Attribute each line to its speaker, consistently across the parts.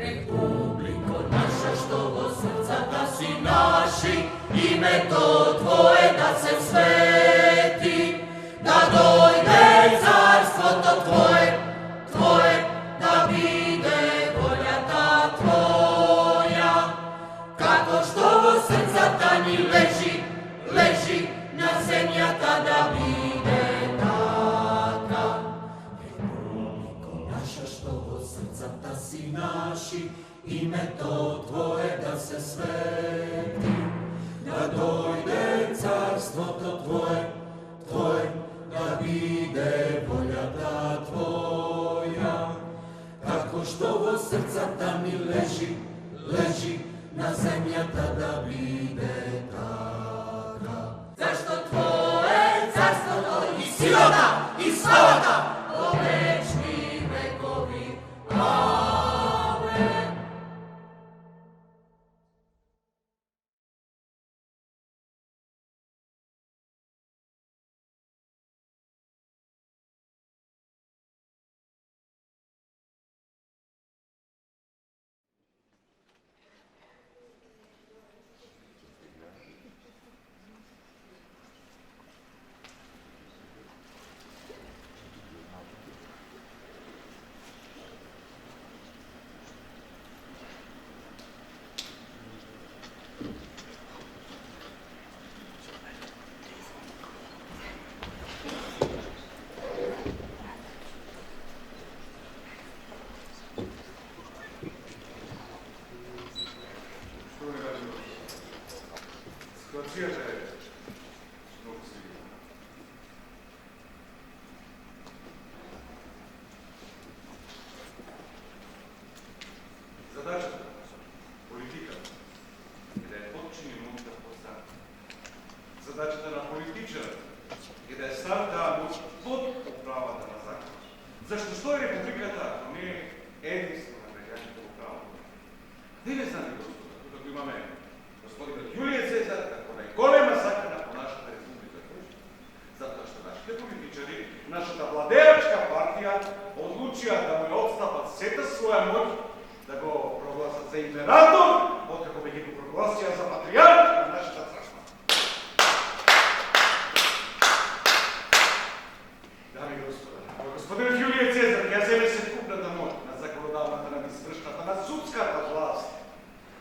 Speaker 1: Republiko naša što od srca da si naši, ime to tvoje da se sveti, da dojde carstvo to tvoje, tvoje, da bide volja ta tvoja. Kako što od srca tani leži, leži na zemlja tada bide taka. Republiko naša što od srca da si naši, ime to tvoje da se sveti, da dojde carstvo to tvoje, tvoje, da bide volja ta tvoja. Kako što od srca tani leži, leži na zemlja tada bide taka. Zašto tvoje carstvo to i silota i slava o večni vekovi. Amen.
Speaker 2: Задачата на политичара е да е стар да му под управа да на закон. Защо е републиката, ако не е единство на гражданите управа? Не ли знаме, Господа, тук имаме господинът Юлия Цезар, ако най-голема закона по нашата република. Затоа што нашите политичари, нашата владеачка партија, одлучија да му ја отстапат сета своја моќ, да го прогласат за император, откако веќе го прогласија за патриарх на нашата царства. Дами и господа, господин Юлиј Цезар ќе земе секундната моќ на законодавната, на извршната, на судската власт.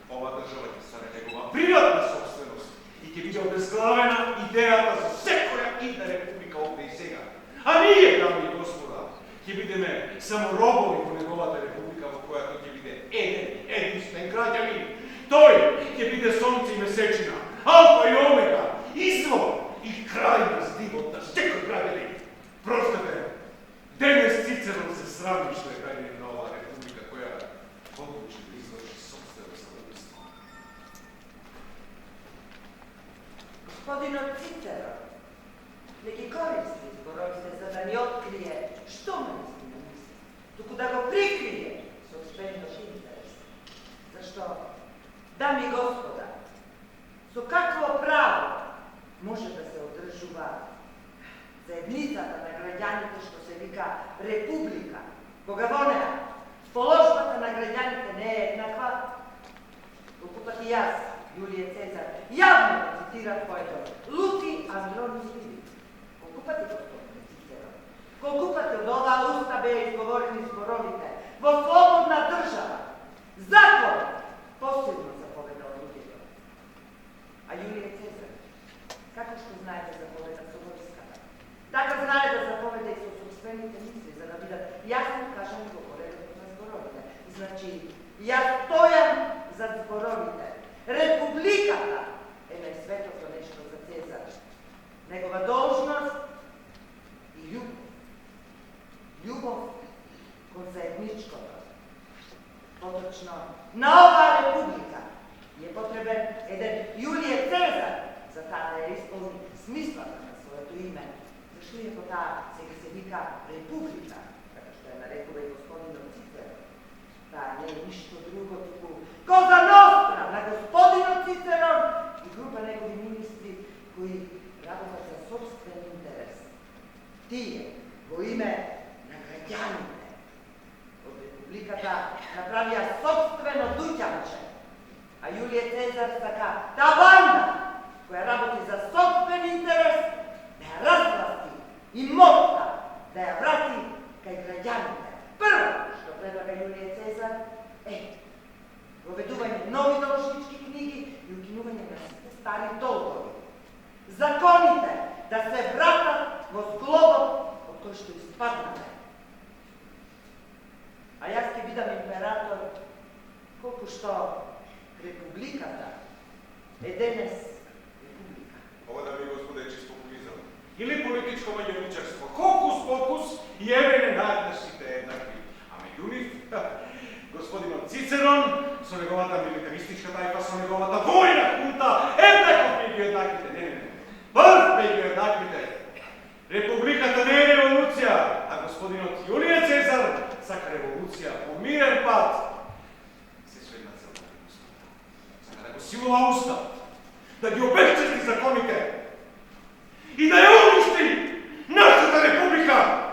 Speaker 2: Ова држава ќе стане негова приватна собственост и ќе биде обезглавена идејата за секоја идна република овде и сега. А ние, дами и господа, ќе бидеме само робови во неговата република во којато ќе биде единствен граѓанин. Тој ќе биде сонце и месечина, алфа и омега, извор и крај на здивот на секој граѓанин. Простете, денес Цицерон се срами што е граѓанин на оваа република која одлучи да изврши собствено самоубиство.
Speaker 3: Господинот Цицерон не ги користи зборовите за да ни открие што мисли на мисли, туку да го прикрие собствениот интерес. Зашто, дами и господа, со какво право може да се одржува заедницата на граѓаните што се вика република, кога во неа положбата на граѓаните не е еднаква? Колку пати јас, Јулиј Цезар, јавно да цитирам поетот Луци Андрони Ливи. Колку пати господин Цицерон? Колку пати од оваа уста беа изговорени зборовите во слободна држава? Закон посилно заповеда од луѓето. А Јулиј Цезар, како што знае да заповеда со војската, така знае да заповеда и со собствените мисли, за да бидат јасно кажани во поредот на зборовите. Значи, јас стојам за зборовите. Републиката е најсветото нешто за Цезар. Негова должност и љубов. Љубов кон заедничкото. Поточно, на оваа република е потребен еден Јулиј Цезар за таа да ја исполни смислата на своето име. Зашто е по таа сега се вика република, како што ја нарекува и господинот Цицерон. Таа не е ништо друго, туку Коза Ностра на господинот Цицерон и група негови министри кои работат за собствен интерес. Тие, во име на граѓаните, од републиката направи navija собствено dućanče. A Julije Cezar saka ta banda koja raboti za sobstven interes, da je razvlasti i moćta, da je vrati kaj građanite. Prvo što predlaga Julije Cezar, poveduvanje novi došnički knjigi i ukinuvanje na stari dolgovi. Zakonite da se vrata go zglobom od koje što ispadnate. A ja ski bidam imperator koliko što republikata je denes republika.
Speaker 2: Ovo da mi, gospode, je čist populizam. Ili političko manjeničarstvo. Hokus pokus, jevene nadnašite jednaki. A međutim, gospodinom Ciceron, so negovata militaristička tajpa, so negovata vojna hunta, jednako među jednakite. Ne. Prv među jednakite. Republikata ne je revolucija, a gospodinot Julije Cezar saka revolucija, pomiren pad. Se sve jedna celna ustava. Saka da go silova ustav, da gi obeščesti zakonite i da je uništi našата republika.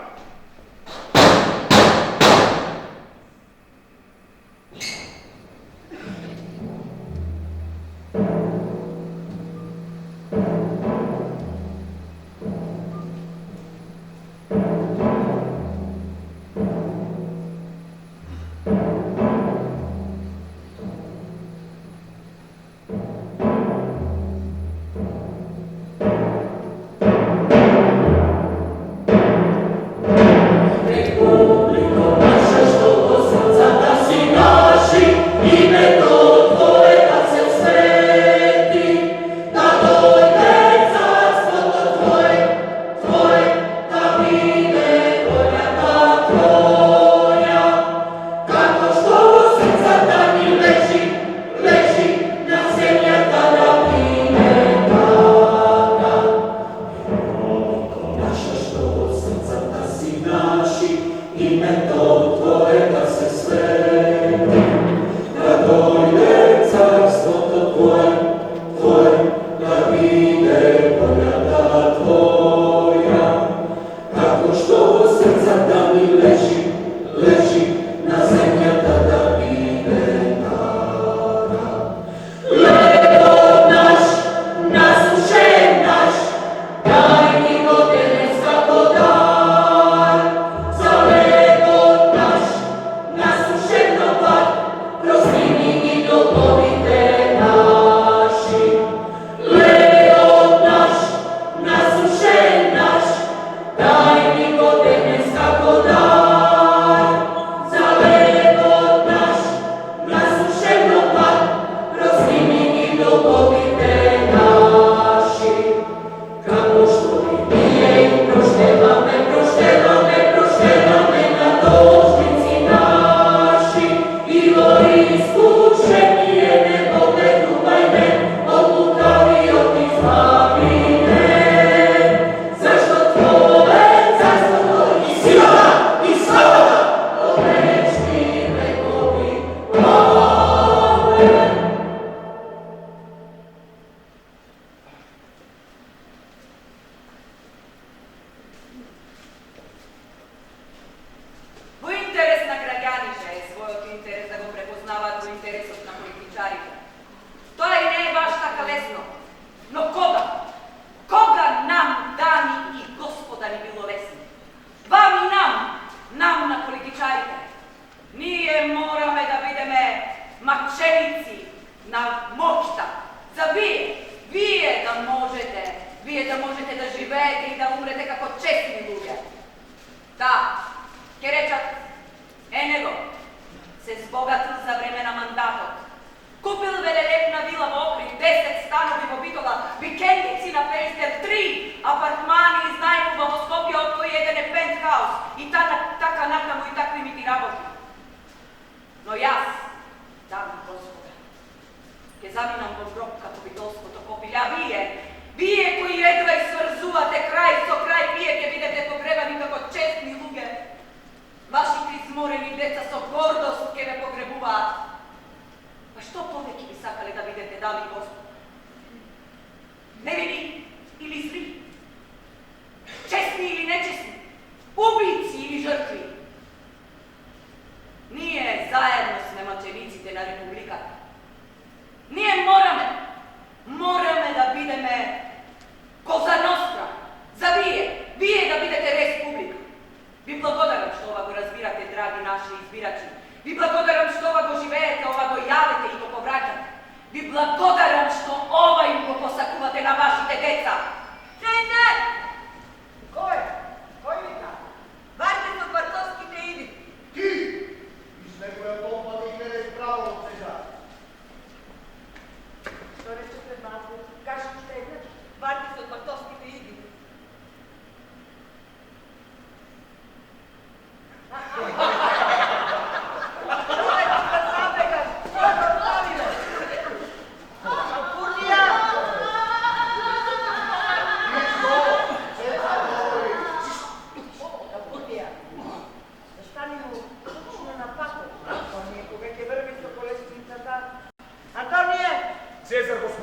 Speaker 3: Ubici ili žrtvi. Nije zajedno s nema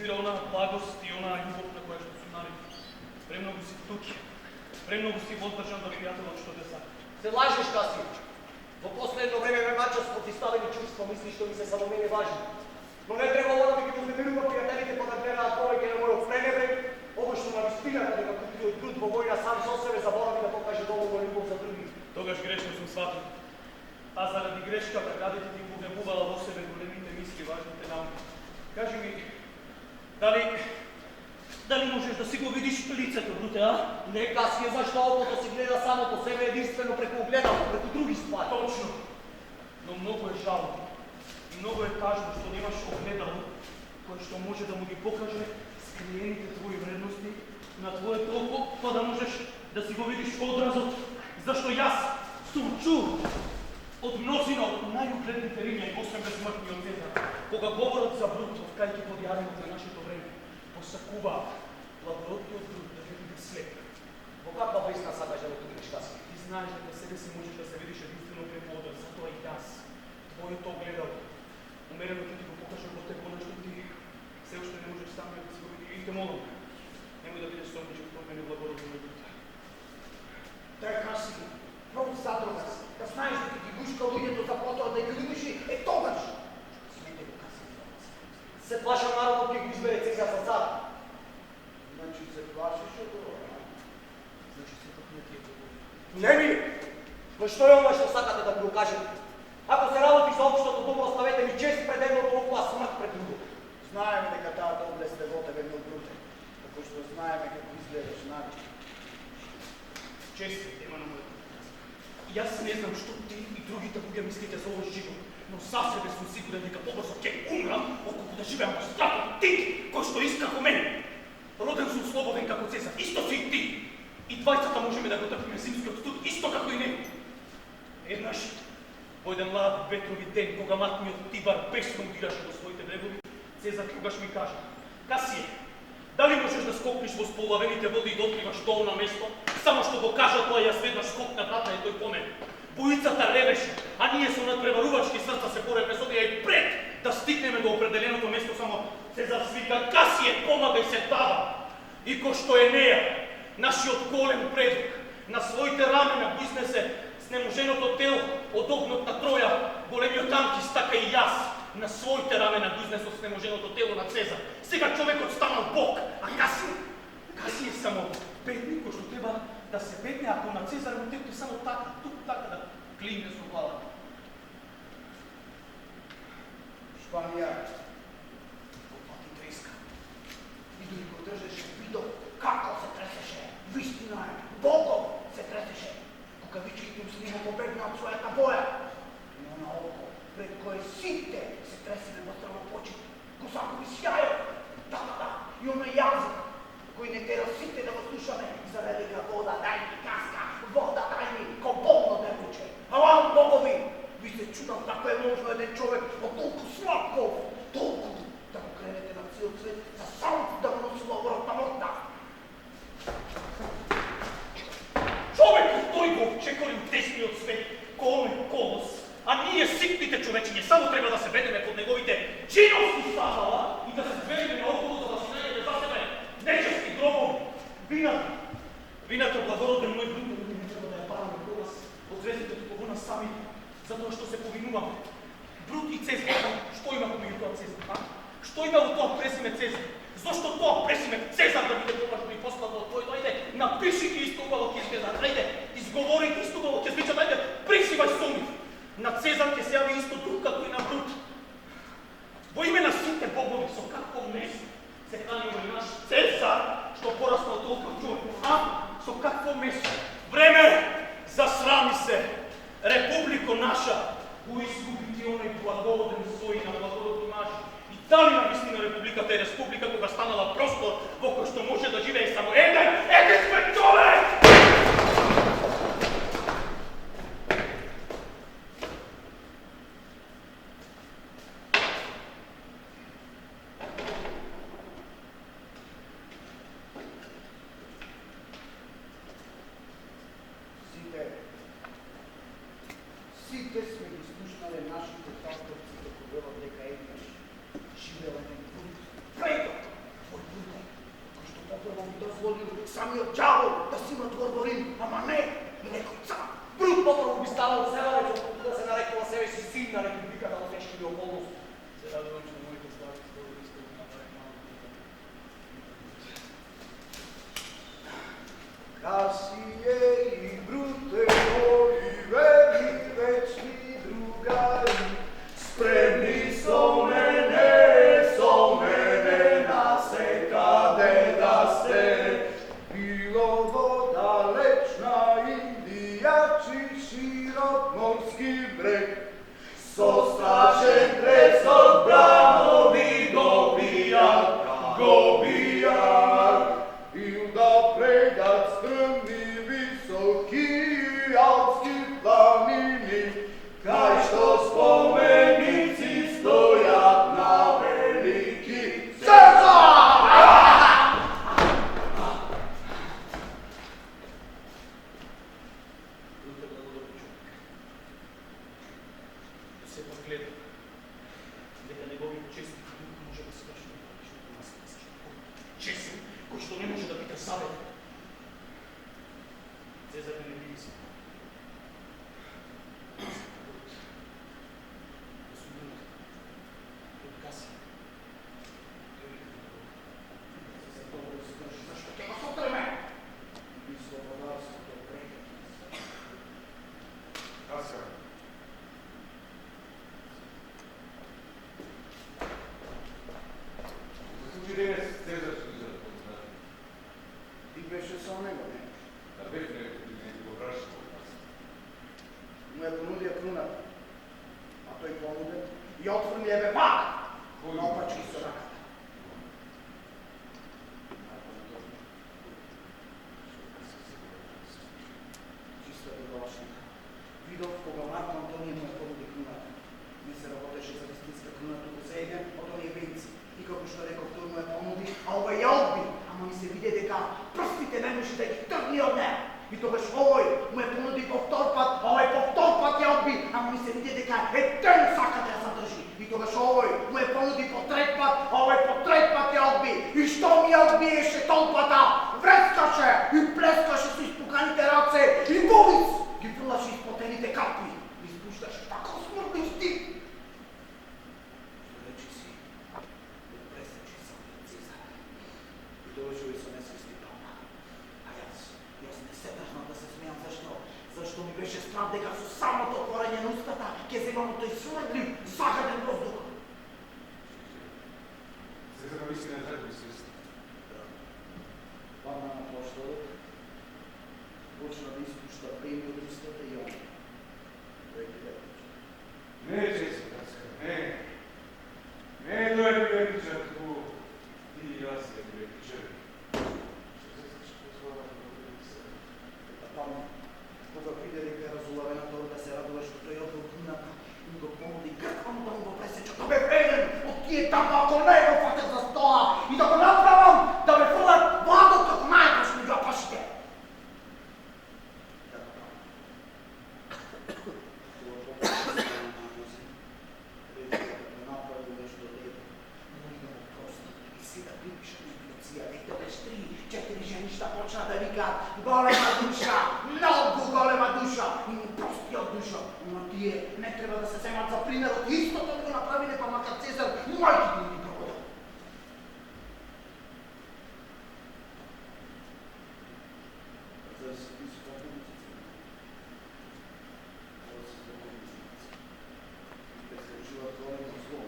Speaker 1: izvira ona blagost i ona ljubav na koja što su navikli. Premnogo si tuki, premnogo si vozdržan da prijateljom što te sad.
Speaker 4: Se lažeš, Kasio. Во последно време ме мача с протиставени чувства, мисли што ми се само мене важни. Но не треба ова да ги вознемирува пријателите па да гледаат повеќе на мојот пренебрег, ово што на вистината дека купиот Брут во војна сам со себе заборави да покаже доволно љубов за други.
Speaker 1: Тогаш грешно сум сватил. А заради грешката кадете ти погребувала во себе големите мисли, важните науки. Кажи ми, дали можеш да си го видиш лицето, Бруте, а?
Speaker 4: Не, Касие, зашто окото си гледа само по себе единствено преку огледало, преку други ствари.
Speaker 1: Точно. Но много е жално и много е тажно што немаш огледало кое што може да му ги покаже скриените твои вредности на твоето око, па да можеш да си го видиш одразот. Зашто јас сум чул од мнозина од најугледните римјани, освен безсмртниот Цезар, кога говорат за Брут, кајќи под јаренот на нашето време, посакуваат благородниот Брут да ќе биде слеп.
Speaker 4: Во каква весна сакаш да го видиш, Касие?
Speaker 1: Ти знаеш дека себе си можеш да се видиш единствено преку одраз, затоа и јас, твоето огледало, умерено ќе ти го покажа во те што ти се уште не можеш сам да си го видиш. И те молам, немој да бидеш сомничен кон мене благородно на Брута.
Speaker 4: Тај Касие, много задрогас, да знаеш дека ти гушка луѓето за потоа да ги любиш е тогаш. Смете го, Касие. Се плаша народот ќе го избере Цезар за цар.
Speaker 5: Значи се плашиш од ова?
Speaker 1: Значи сепак не ти е добро.
Speaker 4: Не ми! Но што е ова што сакате да ми го кажете? Ако се работи за општото добро, оставете ми чест пред едното око, а смрт пред друго.
Speaker 5: Знаеме дека таа доблест е во тебе, мил Бруте, како што знаеме како изгледаш навик.
Speaker 1: Чест е тема на мојот. И јас не знам што ти и другите луѓе мислите за овој живот, но за себе сум сигурен дека побрзо ќе умрам, отколку да живеам во страхот ти, кој што иска како мене. Роден сум слободен како Цезар, исто си и ти. И двајцата можеме да го трпиме зимскиот студ, исто како и него. Еднаш, во еден лад ветрови ден, кога матниот Тибар бесно удираше до своите брегови, Цезар тогаш ми кажа: Касие, дали можеш да скокнеш во сполавените води и да откриваш долно место? Само што го кажа тоа, јас веднаш скокна брата и тој по мене. Бојицата ревеше, а ние со надпреварувачки срца се боревме со неа и пред да стигнеме до определеното место, само Цезар свика: Касие, помагај се тава! И кој што е неа, нашиот голем предок, на своите рамена го изнесе снеможеното тело од огнот на Троја, големиот Анкис, така и јас на своите рамена го изнесов снеможеното тело на Цезар. Сега човекот станал Бог, а Касие само бедник, кој што треба да се бедне, ако на Цезар му текне само така, тук така да климне со глава.
Speaker 5: Шпанија,
Speaker 4: Опа ти треска. И дори го држеше видов како се тресеше. Вистина е, Богом се тресеше. Кога вичките му се нема побегна од својата боја. Но на око, пред кое сите се тресеме во стравопочет, косакови сјајот. Да, и оној јазик, кој не тера сите да го слушаме. Заведе га вода, дај ми каска, вода, дај ми, ко болно девојче. Ала, богови, ви се чудам како е можно еден човек од толку слабков, толку да го кренете на цел свет, за само да го носува оборот на морта.
Speaker 1: Човекот тој го чекори у тесниот свет, кој колос, а ние ситните човечиња само треба да се ведеме под неговите чиновски стапала и да се звериме наоколу за да си најдеме за себе нечести гробови. Вината благороден мој Брут, не треба да ја бараме кога нас од звездите туку нас самите, затоа што се повинуваме. Брут и Цезар, што има помеѓу тоа Цезар, а? Што има во тоа презиме Цезар? Зошто тоа презиме Цезар да биде поважно и пославно од твоето? Ајде, напиши ги исто убаво ќе изгледа, ајде, изговори ги исто убаво ќе звичат, ајде, присивај со нив. На Цезар ќе се јави исто дух како и на Брут. Во име на сите богови, со какво место се хранимо и наш Цезар, што пораснал толков човек, а? Со какво место? Време, засрами се, републико наша, го изгуби ти оној благороден свој на благородни мажи. И дали на вистина републиката е республика кога станала простор во кој што може да живее само еден човек?
Speaker 4: Сите сме ги слушнале нашите татковци како велат дека еднаш живеел еден Брут, предок самиот ѓавол да си има дворборин, ама не и некој цар.
Speaker 6: Брут поправо би станал цела речо, да се нарекува себе си син на републиката во тешки околности. Се радувам, че моите стави се добри сте го направи малко.
Speaker 4: Касие и Бруте, мои верни вечни другари, спремни со мене насекаде да сте. Било во далечна Индија, чи широк морски брег, со страшен тресок бранови го бијат, бил да предат стрмни високи алпски планини, кај што споменици стојат на велики Цезар!
Speaker 6: Бруте благодобри човек. Да се погледа, дека неговиот честит дух може да сврши нешто на свест. Честен, кој што не може да пита савет. Цезар не би искал.
Speaker 4: Зашто ќе го сотреме? И слободарството преки.
Speaker 2: Касија. Случи денес Цезар што се запознати.
Speaker 4: Ти беше со него, не?
Speaker 2: Да бев не го прашал од нас.
Speaker 4: Му ја понудија круната, а тој понуден и отфрли ебе пак, наопачки со раката. Чиста бедолашника. Видов кога Марко Антонија му ја понуди круната. Не се работеше за вистинска круна, туку за еден од оние венци. И како што реков, тој му ја понуди, а ова ја одби, ама ми се виде дека прстите не може да ги тргни од неа. И тогаш овој му ја понуди повтор пат, а овој повтор пат ја одби, ама ми се виде дека еден сака да ја задржи. И тогаш овој му ја понуди по трет пат, а овој по трет пат ја одби. И што ми ја одбиеше толпата? Врескаше и плескаше со испуканите раце и вовиц ги фрлаше испотените капи. Испушташе така смртни стих. Што речи си, да пресече самиот Цезар. И дојшови со несвести тома. А јас не се држнав да се смејам, зашто ми беше страх дека со самото отворање на устата ќе земам тој сврдлив, загаден воздух.
Speaker 2: Цезар навистина е така свест.
Speaker 4: Падна на плоштадот, почна да испушта пени од устата и он. Реки лепича.
Speaker 2: Не, Цезар, Касија, не. Не, тој е пијатичар, туку ти и јас е пијатичар. Што се случи позвола да го се?
Speaker 4: Таму, кога приде дека е разулавена, тоа да се радува што тој одбил круната и го понуди грквано да му го пресече. Да бе еден од тие таму, ако не го фатев за стола и да го направам, да ме фрлат владот како најдош меѓу апашите. Да го правам. Тоа попресече на нози, рече да направи нешто лепо, но и да му прости. И сега припиша на биоција, и тогаш 3-4 женишта почна да викаат голема душа, многу голема душа и му прости од душа. Но тие не треба да се земат за пример од истото го направиле, па макар Цезар мајките им ги проводел. За се ти спомнити Цезар. За се спомнити Цезар. И да се уживат големо зло.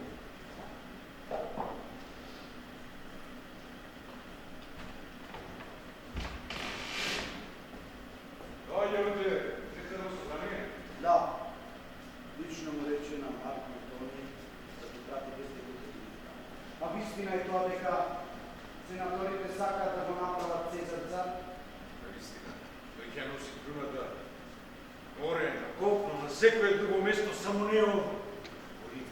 Speaker 2: Доаѓавте, Цезар со мене.
Speaker 4: Да, лично му рече на Марко Антонија да го прати без да го тргне. А вистина е тоа дека сенаторите сакаат да го направат Цезар цар.
Speaker 2: Наистина, тој ќе носи круната море, на копно, на секое друго место, само не ово. Рим.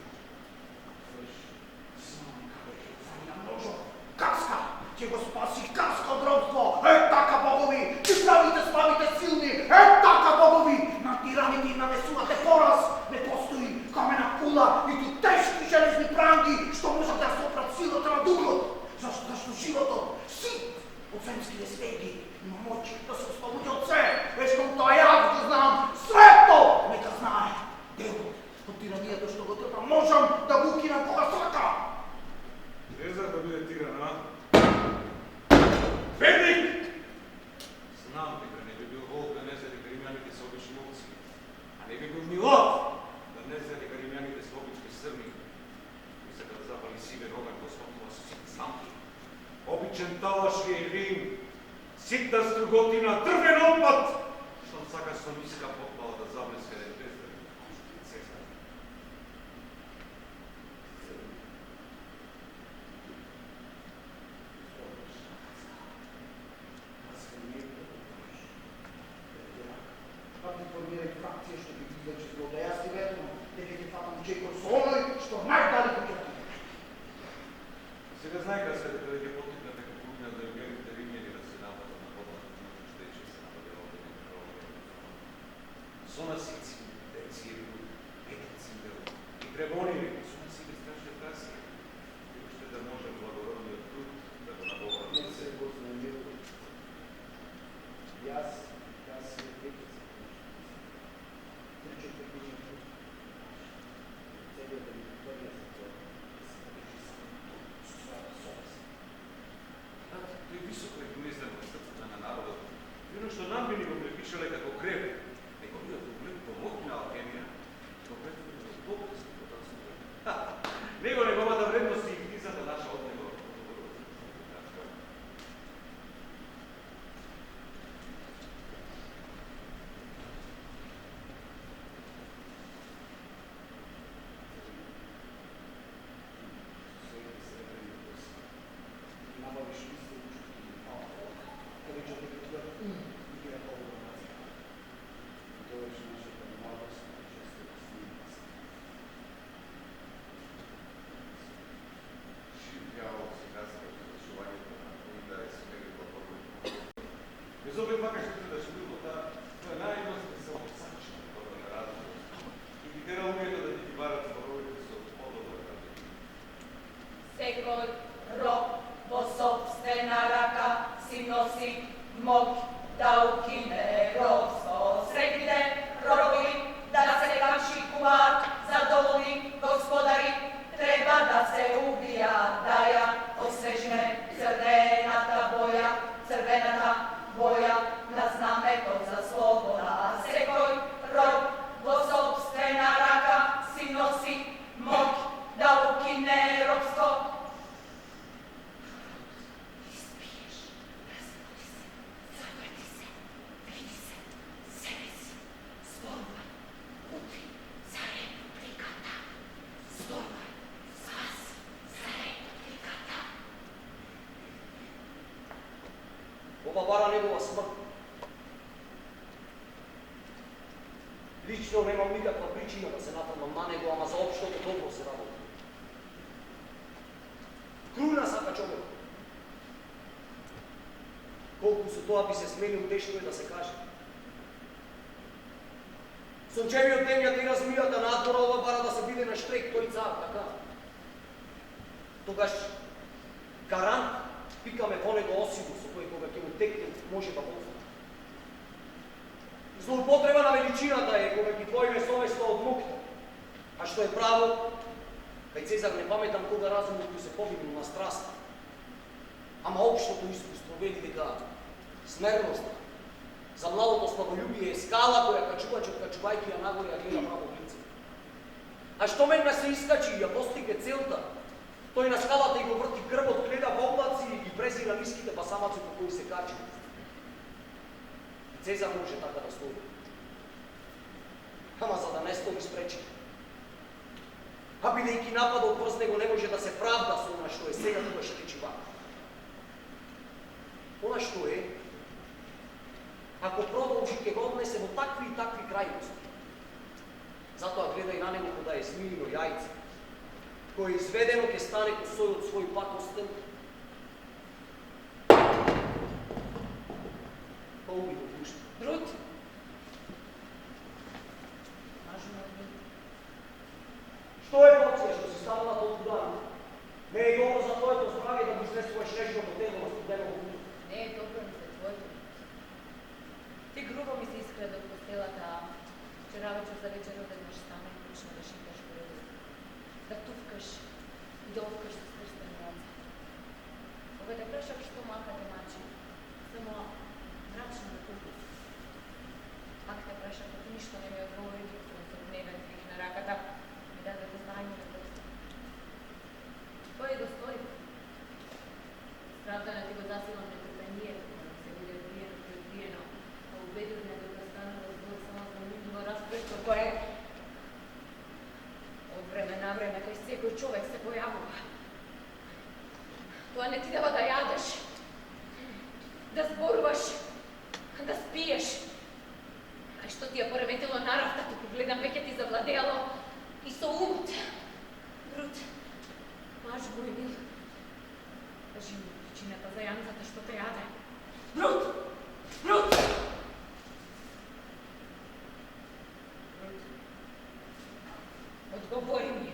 Speaker 4: Само нека веќе замина множо. Каска, ќе го спаси каска од робство. Е така, богови, ти правите славите силни. Е така, богови, на тираните им нанесувате пораз. Не постои камена кула, ниту тешки железни пранги, што можат да се опрат силата на духот. Зашто животот, сит од земските свеги,
Speaker 6: Требони.
Speaker 2: Сум си ги страшно краси. И още да може благородният труд да го набога.
Speaker 4: Не се го знамил. Аз се веќе се тричете години труд. Целият да ми първия за това. Да се своята совест.
Speaker 2: Той високо е гнезден в сърцата на народа. И оно што нам би ни го припишале како грев, неговият облик помогна алхемија, го претвори во доказни потасни. Него неговата вредност и книзата наша од него. Без обид макар што да што било тоа е најдоста се обсачна добра на разум. И ги тера луѓето да ги барат зборовите со подобро работа.
Speaker 7: Секој роб во собствена рака си носи мог да укине робство. Сретните робови да се камшикуваат, задоволни господари, треба да се убија, да ја освежиме црвената боја на знамето за слобода. Секој роб во собствена рака си носи мог да укине робство. Испиеш, разбуди се, заврти се, види се, себе си, зборувај, утри за републиката, зборувај, спас за републиката.
Speaker 8: Ова бара негова смрт. Лично немам никаква причина да се нападам на него, ама за општото добро се работи. Круна сака човек. Колку со тоа би се сменил, тешко е да се каже. Сончевиот ден ја тера змијата надвора, ова бара да се биде на штрек, тој цар, така. Тогаш гарант пикаме по него осигу, со кој кога ќе му текне, може да ползва. Злоупотреба на величината е кога ги двоиме совеста од мукта. А што е право, кај Цезар не паметам кога разумот кој се повинил на страст. Ама општото искуство вели дека смерноста за младото славолюбие е скала која качувач откачувајќи ја нагоре ја гледа право лице. А што мен ме се искачи и ја постиге целта, тој на скалата и го врти грбот, гледа во облаци и презира ниските басамаци по кои се качи. Цезар може така да стори. Ама за да не стори спречи. А бидејќи нападот врз него не може да се правда со она што е сега, тогаш речи вака. Она што е, ако продолжи ќе го однесе во такви и такви крајности. Затоа гледај на него кога е змиино јајце, кој е изведено ќе стане ко сојот свој пакостен, па уби го пушта.
Speaker 7: Брут!
Speaker 8: Што е Боција што си станала толку дана? Не е добро за твоето здравје да го изнесуваш нешното тело на студеново воду.
Speaker 7: Не е добро ми се твоето. Ти грубо ми се искреда од постелата, вчера вечер за вечерот еднаш стана и почна да шикаш по реду. Да тувкаш и да овкаш со скрстени раце. Кога те прашав што мака те мачи, само мрачно да купи. Пак те прашав, ти ништо не ми одговори, докато се гневен твих на раката, ми даде да знаење на доста. Тој е достојно. Правда на ти го засилам нетрпението, да се биде одбиено и одбиено, а убедил ме дека станува збор само за минливо распрето кое од време на време кај секој човек се појавува. Тоа не ти дава да јадеш, да зборуваш, да спиеш. А што ти ја пореметило наравта, туку гледам веќе ти завладеало и со умот. Брут, маж мој мил, кажи ми причината за јанцата што те јаде. Брут! Брут! Брут! Одговори ми.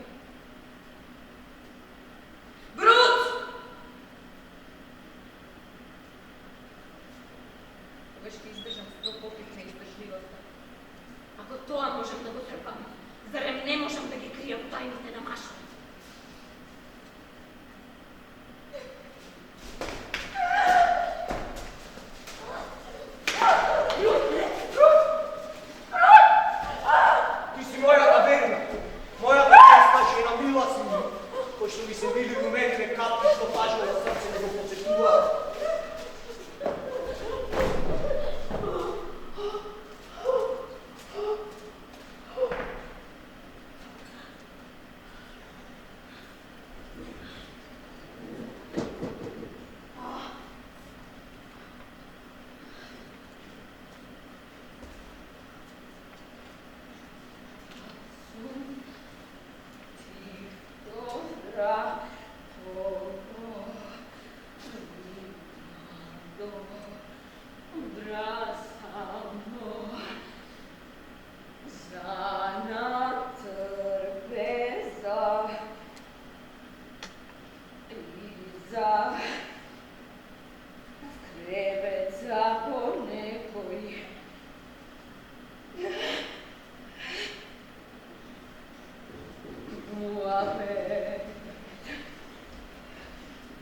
Speaker 7: me.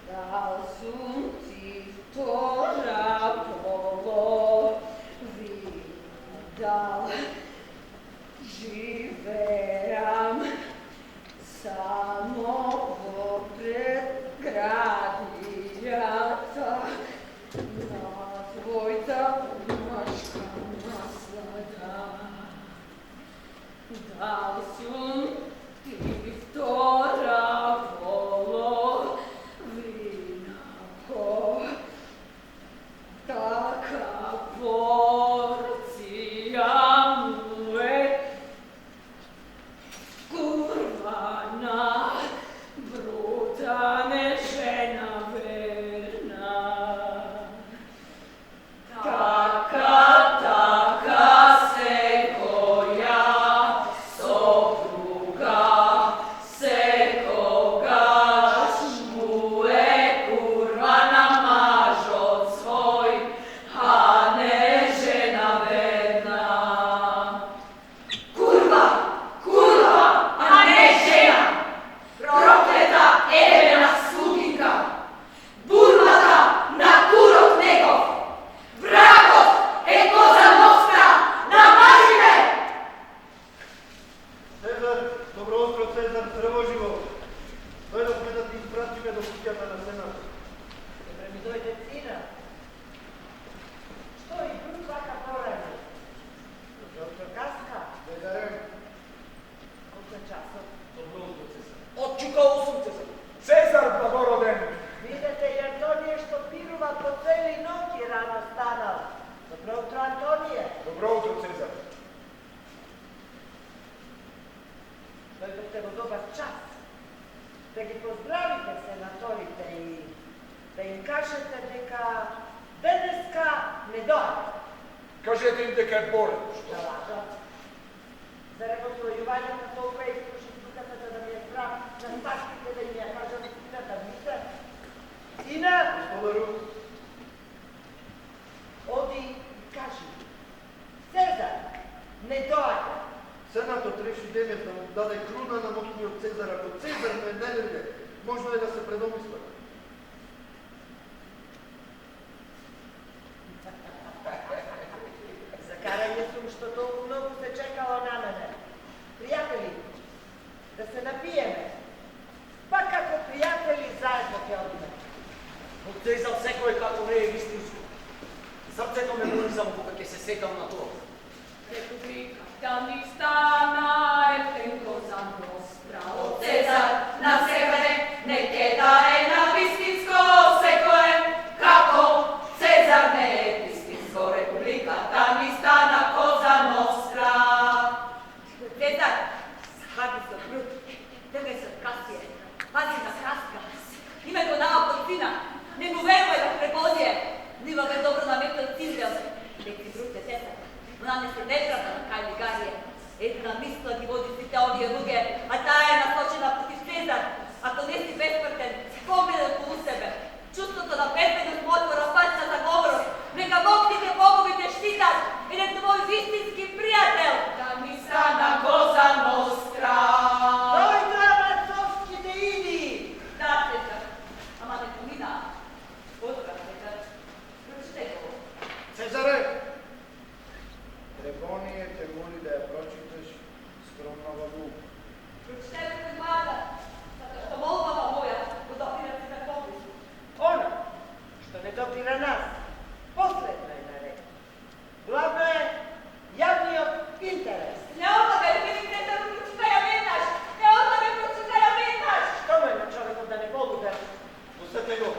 Speaker 7: Da sun ti to rapolo vidal, živeram samo popred gradijata, na tvojta maška naslada. Da sun ti vtora volo vinako, taka porcija mu je kurvana, brutane žena verna. Taka se koja sopruga, se koga šmuje kurvana mažot svoj, a ne žena verna. Kurva, a ne žena, prokleta Evena sluginka, burmata na kurot negov, vragot e koza nostra, namaži me!
Speaker 5: Cezar, dobro utro, Cezar, Trvoživo. Dojdosme da ti ispratime do putjata na senat.
Speaker 3: Dobre mi dojde cina. Što i tu svaka poradi? Doktor Kaska,
Speaker 5: Cezare,
Speaker 3: koliko je časov?
Speaker 8: Dobro utro, Cezar. Odčukao sam, Cezar.
Speaker 9: Cezar blagoroden,
Speaker 3: Vidite, jer to nije što piruva po celi noći rano stanala. Dobro utro, Antonije.
Speaker 9: dobro utro, Cezar.
Speaker 3: Dojdete u dobar čas. Da gi pozdravite senatorite i da im kažete deka deneska ne dođe.
Speaker 9: Кажете им дека е болен.
Speaker 3: Да лажат. За реконструирането толкова е изкушен духата, да ми е страх на сташките да им я кажат истината. Мисля, сина,
Speaker 5: gospodaru,
Speaker 3: оди и кажи. Цезар не дојде.
Speaker 5: senatот реши денес да му даде круна на мокниот Цезар. Ако Цезар не дојде, можно е да се предомисля.
Speaker 3: Закарање сум што толку многу се чекало на мене. Пријатели, да се напиеме. Па како пријатели заедно ќе одиме.
Speaker 8: От Цезар секој како не е вистинско. Срцето ме боли само кога ќе се сетам на тоа.
Speaker 7: Republika tamnih stana, Erten koza nostra, od Cezar na severe, neke daje na Pistinsko, seko je kako Cezar ne je Pistinsko, Republika tamnih stana, koza nostra.
Speaker 3: Cezar, shvati se krut, tebe se kasije, pazi na kaska.
Speaker 7: Ima go naopod sina, ne mu veruje da prepoznije, niva ga dobro nametio cizrel, nek ti brute Cezar. Ona se nepravda na kraj Ligarije. Jedna misla ti vodi si te ovdje ruge, a ta je nasočena protiv Cezar. Ako nisi besmrten, pogledaj to u sebe. Čustvo na bezbednost motvora pačna za govorom. Neka Bog ti te Bogovi te štitar, jer je tvoj istinski prijatelj. Da mi sana koza nostra.
Speaker 3: Doj drama, covski te idi!
Speaker 7: Da, Cezar. Ama ne pomina. Pozdrav, Cezar. Pročitaj ovo.
Speaker 5: Cezare, Trebonie te moli da je pročitaš skromnoga duha.
Speaker 7: Pročitaj ovo kod Mada. Zato što molbama moja podopira se za poblizu.
Speaker 3: Ono što ne dopira nas, posredno je na redu. Glavno je javni interes.
Speaker 7: Ne odlaga, jer vidim Cezar pročitaj, a metaš. Ne odlaga, pročitaj, a metaš.
Speaker 3: Što mu je na čovjeku da ne mogu da...
Speaker 5: Pustite go.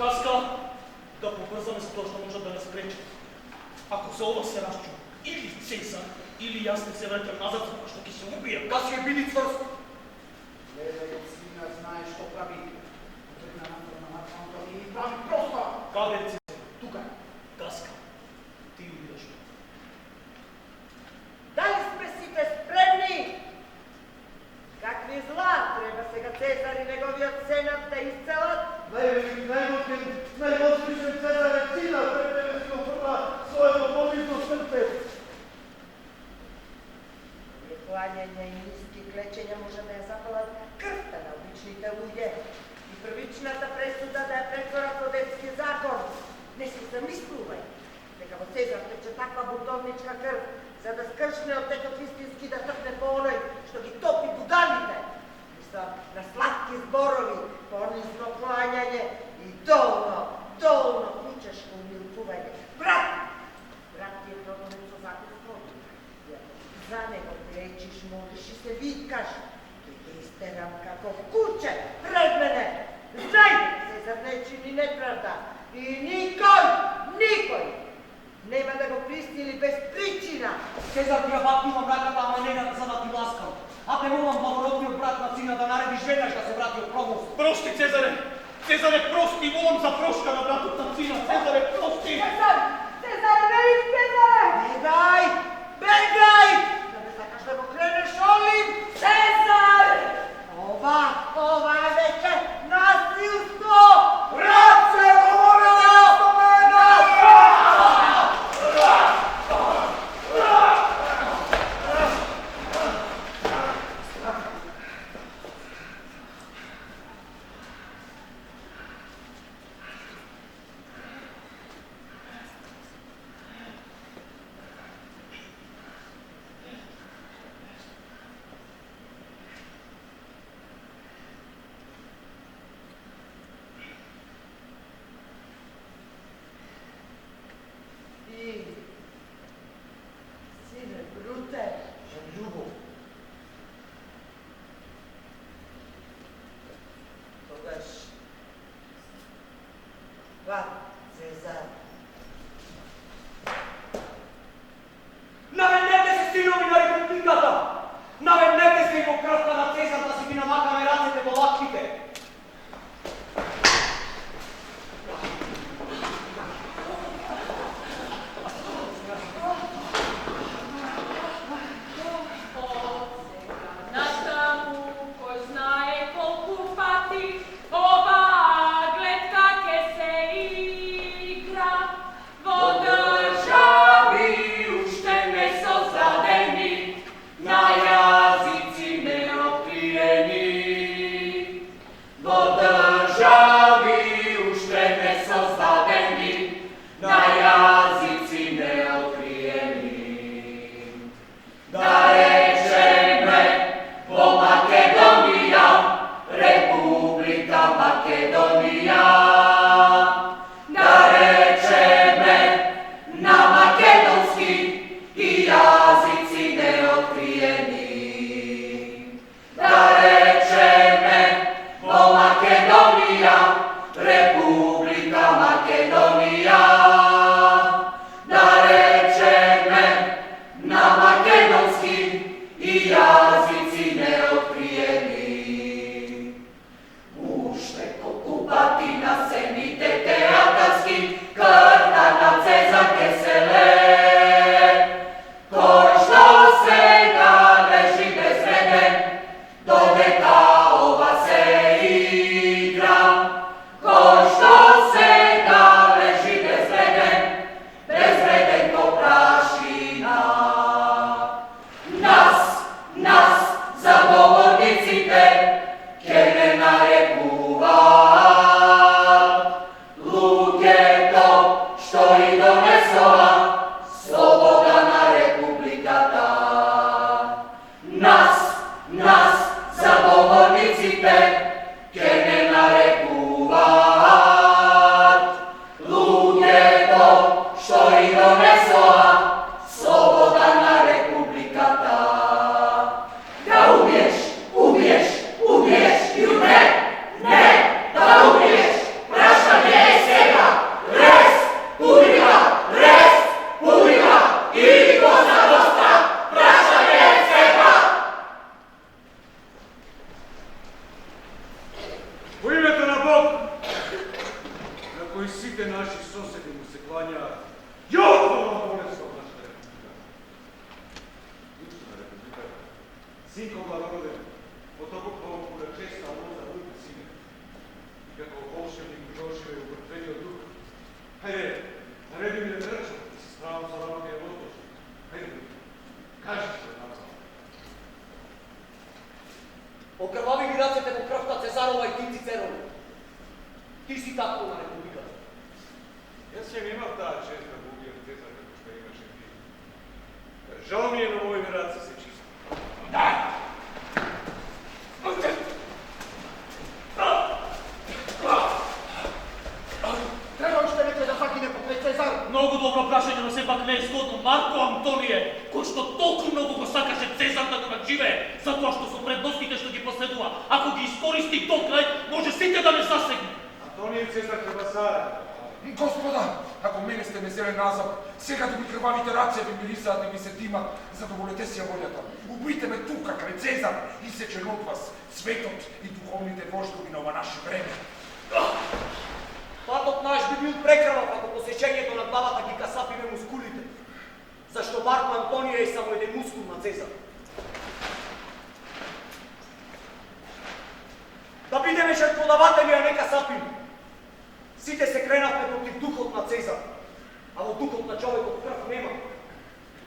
Speaker 6: Kaska, da побързаме за тоа што можат да не спречат. Ако се ова се расчува, или Цезар, или јас не се вратам назад, што ќе се убијам.
Speaker 4: Касија биди цврст. Гледај, сина, знаеш што прави. Потребна нам на Антони и прави просто.
Speaker 6: Каде е Цезар?
Speaker 4: Тука.
Speaker 6: Каска, ти убираш ме.
Speaker 3: Дали сме сите спремни? Какви зла треба сега Цезар и неговиот сенат да исцелат?
Speaker 5: Najmoćnijim Cezar je Cina, pred tebe si ofrla svoje domovino srce.
Speaker 3: zamisluvaj, дека во Цезар тече таква бунтовничка крв, за да скршне од текот вистински да тркне по оној што ги топи дуганите. Мисто на сладки зборови, понизно клањање и долно кучешко умилкување. Брат ти е продонен со законството. И ако за него пречиш, молиш и се виткаш, ќе те истерам како куче пред мене. Знај, Цезар не чини неправда и никој нема да го пристили без причина.
Speaker 8: Цезар ти ја бакнувам раката, ама не за да ти ласкам. Апелувам благородниот брат на сина да наредиш веднаш да се врати од пробост.
Speaker 6: Прости, Цезаре! Цезаре, прости! Молам за прошка на братот на сина! Цезаре, прости!
Speaker 3: Цезаре, велик Цезаре! Бегај! Да не сакаш да го кренеш Олим? Цезар! Ова е веќе насилство!
Speaker 5: Братце, говори на мене!
Speaker 3: Сине, Бруте,
Speaker 8: Љубов.
Speaker 3: тогаш брат Цезар.
Speaker 8: Наведнете се, синови на републиката! Наведнете се и во крвта на Цезар да си ги намакаме рацете по лаквите!
Speaker 7: Насаму, кој знае колку пати оваа гледка ке се игра во држави уште не создадени, на јазици неоткриени. Во држави уште не создадени, на јазици неоткриени. Да речеме во Македонија, Република Македонија. Да речеме на македонски и јазици неоткриени. Да речеме во Македонија, Република Македонија. Да речеме на македонски и јазици неоткриени. Уште колку пати на сцените театарски крвта на Цезар ке се лее. Кој што сега лежи безвреден, додека ова се игра. Кој што сега лежи безвреден ко прашина. Нас, заговорниците, ке не нарекуваат луѓето што и донесоа слобода на републиката. Нас, заговорниците, ке не нарекуваат луѓето што и донесоа слобода на републиката. Да убиеш и умре. Не, да убиеш. Прашање е сега. Рез, публика, и Cosa Nostra. Прашање е сега.
Speaker 2: Во името на Бог, на кој сите наши соседи му се клањаат, Јотвора донесла нашата република. Лична република, синко благороден, потопокол на честа лоза лука сине, и како волшебник дошел и умртвениот дух. Хајде, нареди ми да трчам, да се справам со работа и воздуш. Хајде, кажи што назад.
Speaker 8: Окрвави ги рацете во крвта Цезарова и ти Цицерови. Ти си татко на републиката.
Speaker 2: Јас ќе сосем имав таа чест да го убијам Цезар како што имаше ти. Жал ми е, но моите раци се чисти.
Speaker 4: Треба уште некој да закине покрај Цезар.
Speaker 6: Многу добро прашање, но сепак не е згодно. Марко Антонije, кој што толку многу го сакаше Цезар да го надживее, затоа што со предностите што ги последува, ако ги искористи до крај, може сите да ме засегне.
Speaker 2: Антонije и Цезар треба саради.
Speaker 9: Господа, ако мене сте ме зеле назад, сега да ми крвавите раце ви мирисаат и ви се димат, задоволете си ја волјата. Убийте ме тука, крај Цезар, исечен од вас, светот и духовните вождови на ова наше време.
Speaker 8: Патот наш би бил прекрав ако посечењето на главата ги касапиме мускулите. Зашто Марко Антонije е само еден мускул на Цезар. Да бидеме жртводаватели, а не касапини. Сите се кренавме против духот на Цезар, а во духот на човекот крв нема.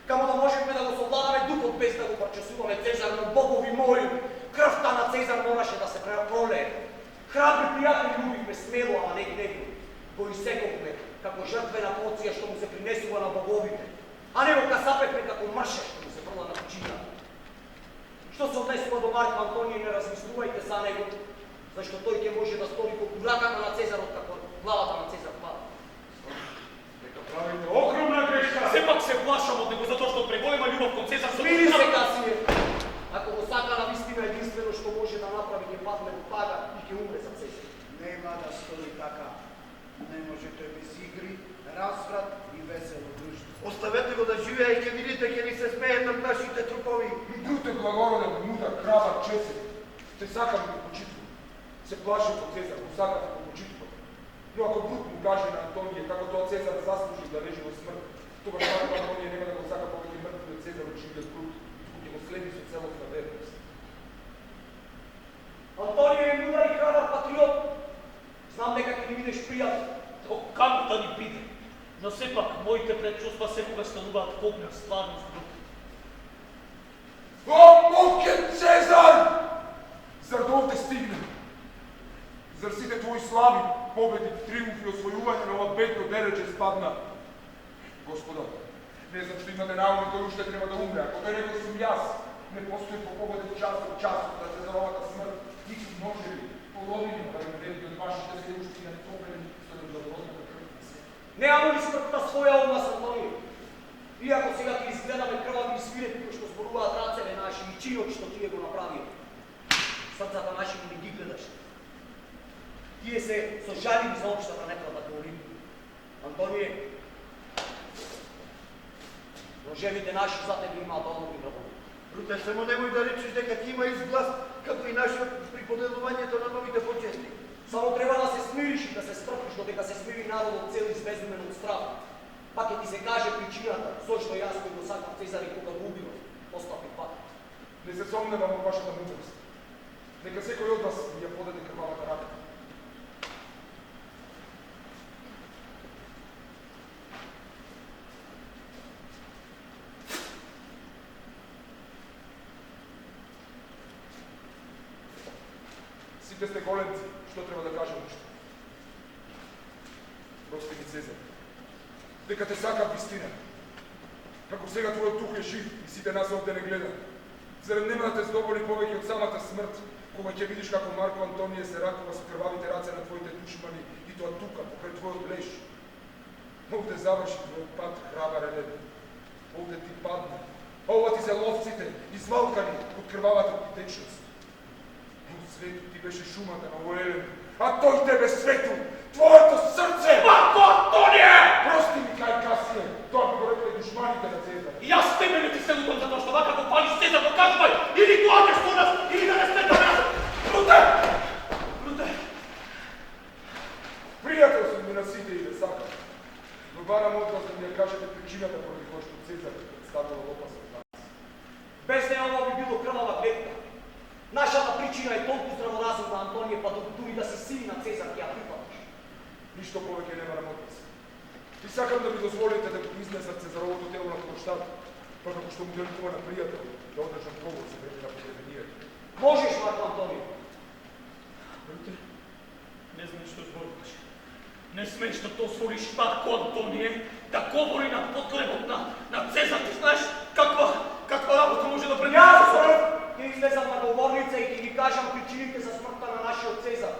Speaker 8: Камо да можеме да го совладаме духот без да го прочесуваме Цезар, но богови мои, крвта на Цезар мораше да се пролее. Храбри пријатели убивме смело, ама не гневно. Го изсекохме како жртвена поција што му се принесува на боговите, а не го касапевме како мрше што му се прла на кучина. Што се однесува до Марко Антонije, не размислувајте за него, зашто тој ќе може да стори колку раката на Цезарот како главата на Цезар пада.
Speaker 2: Дека правите огромна грешка.
Speaker 6: Сепак се плашам од него затоа што преголема љубов кон Цезар.
Speaker 8: Смири се, Касије! Ако го сака на вистина единствено што може да направи, ќе падне во тага и ќе умре за Цезар.
Speaker 4: Нема да стори така. Не можете без игри, разврат и весело друштво.
Speaker 5: Оставете го да живее и ќе видите, ќе ни се смеят над нашите трупови.
Speaker 9: Брут е благороден, мудар, храбар, честен. Те сакам го почитувам. Се плаши од Цезар, го сакам го почитувам. Но ако Брут му каже на Антонije како тоа Цезар заслужи да лежи во смрт, тогаш Марко Антонije нема да го сака повеќе мртви од Цезар од живиот Брут, туку ќе го следи со целосна верност.
Speaker 8: Антонije е мудар и храбар патриот. Знам дека ќе ни бидеш пријател.
Speaker 6: О, како да ни биде? Но сепак, моите предчувства секогаш стануваат копна стварност друг.
Speaker 9: О, мокен Цезар! Зар довде стигне? Зар сите твои слави, победи, триумфи, освојување на ова бедно дереđе спадна? Господа, не знам што имате наум и тој уште треба да умре. Ако тој некој сум јас, не постои по-победен час од часот да се заровата смрт. Нити ножеви, половини, да им вреди од вашите сеушти на победни, со да добротната крв на се.
Speaker 8: Неамо ли смртта своја од нас, Антонije? Иако сега ти изгледаме крвави и свирети кои што зборуваат рацеве наши и чинот што тие го направија. Срцата наши не ги гледаш. Тие се сожалими за општата неправда кон Рим. Антонije, ножевите наши за тебе имаат огромни врагови.
Speaker 5: Бруте, само немој да речеш дека ти има изглас, како и нашиот при поделувањето на новите почести.
Speaker 8: Само треба да се смириш и да се стрпиш додека се смири народот цел избезумен од страх. Пак ќе ти се каже причината, зошто јас кој го сакам Цезар и кога го убивам, постапи пак.
Speaker 9: Не се сомневам во вашата мудрост. Нека секој од вас ја подаде крвавата рака. Сите сте големци, што треба да кажам уште? Прости ми, Цезар, дека те сакам вистина. Како сега твојот дух е жив и сите нас овде не гледа. Зарем нема да те здоболи повеќе од самата смрт, кога ќе видиш како Марко Антонije се ракува со крвавите раце на твоите душмани и тоа тука, покрај твојот леж. Овде заврши твојот пат, храбар Елен. Овде ти падна. Ова ти се ловците, извалкани од крвавата ти течност. Свету ти беше шумата на овој Елен, а тој тебе свету, твоето срце!
Speaker 6: Марко Антонije!
Speaker 9: Прости ми, кај Касије, тоа би го рекле душманите на Цезар.
Speaker 6: И јас тебе не ти се лутам затоа што вака го палиш Цезар, го кажувај, или доаѓаш со нас, или да не сте до нас!
Speaker 9: Бруте!
Speaker 6: Бруте!
Speaker 9: Пријател сум ми на сите и да сакам, но барам од вас да ми ја кажете причината поради која што Цезар представува опасност за нас.
Speaker 8: Без неа ова би било крвава клетка. Нашата причина е толку здраворазумна, Антонije, па дури да си син на Цезар ќе ја прифатиш.
Speaker 9: Ништо повеќе не барам од вас. И сакам да ми дозволите да го изнесат Цезаровото тело на площад, па како што му деликува на пријател, да одржам повод за време на погребението.
Speaker 8: Можеш, Марко Антонije.
Speaker 6: Бруте, не знаеш што зборуваш. Не смееш да то сволиш Марко Антоније, да говори на подгребот на Цезар. Ти знаеш каква работа може да предвиди?
Speaker 8: Јас прв ќе излезам на говорница и ќе ги кажам причините за смртта на нашиот Цезар.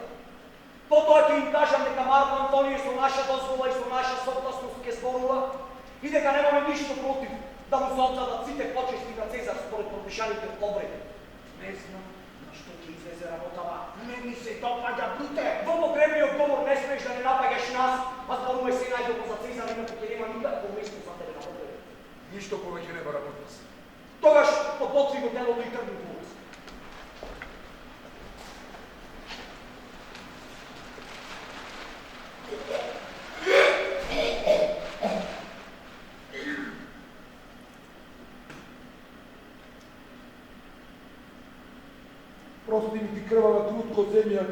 Speaker 8: Потоа ќе им кажам дека Марко Антоније со наша дозвола и со наша согласност ќе зборува и дека немаме ништо против да му се одзадат сите почести на Цезар според пропишаните обреди.
Speaker 4: Не знам на што ќе излезе работава. Не ми се допаѓа Бруте.
Speaker 8: Во погребниот говор не смееш да не напаѓаш нас, а зборувај се најдобро за Цезар, инаку ќе нема никакво место за тебе на погреб.
Speaker 9: Ништо повеќе не бара од нас.
Speaker 8: Тогаш подготви го делото и тргни по улица.
Speaker 9: Прости ми ти крвава трутко земја,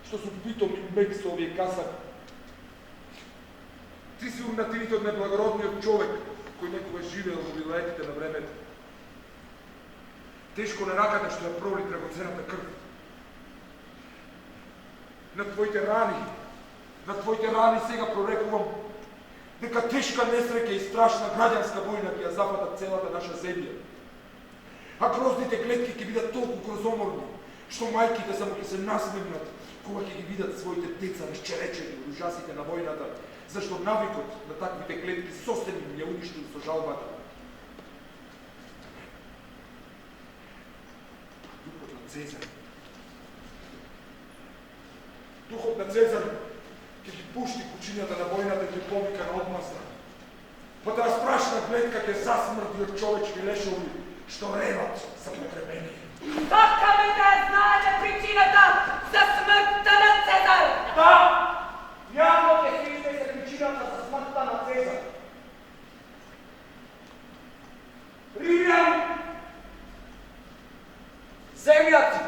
Speaker 9: што су битом и мек со овие касак. Ти си урнативите од неблагородниот човек, кој некогаш живеел во вилаетите на времето. Тешко на раката што ја проли драгоцената крв. На твоите рани сега прорекувам дека тешка несреќа и страшна граѓанска војна ќе ја зафата целата наша земја. А грозните гледки ќе бидат толку грозоморни, што мајките само ќе се насмевнат кога ќе ги видат своите деца расчеречени од ужасите на војната, зашто навикот на таквите гледки сосем им ја уништил со жалбата. Духот на Цезар ќе ги пушти кучињата на војната и ќе повика на одмазда. Па таа страшна гледка ќе засмрти од човечки лешови, што реват за потребение.
Speaker 3: Сакаме да знаеме причината за смртта на Цезар!
Speaker 8: Да! Јавно ќе се излезе причината за смртта на Цезар. Римјани, земјаци,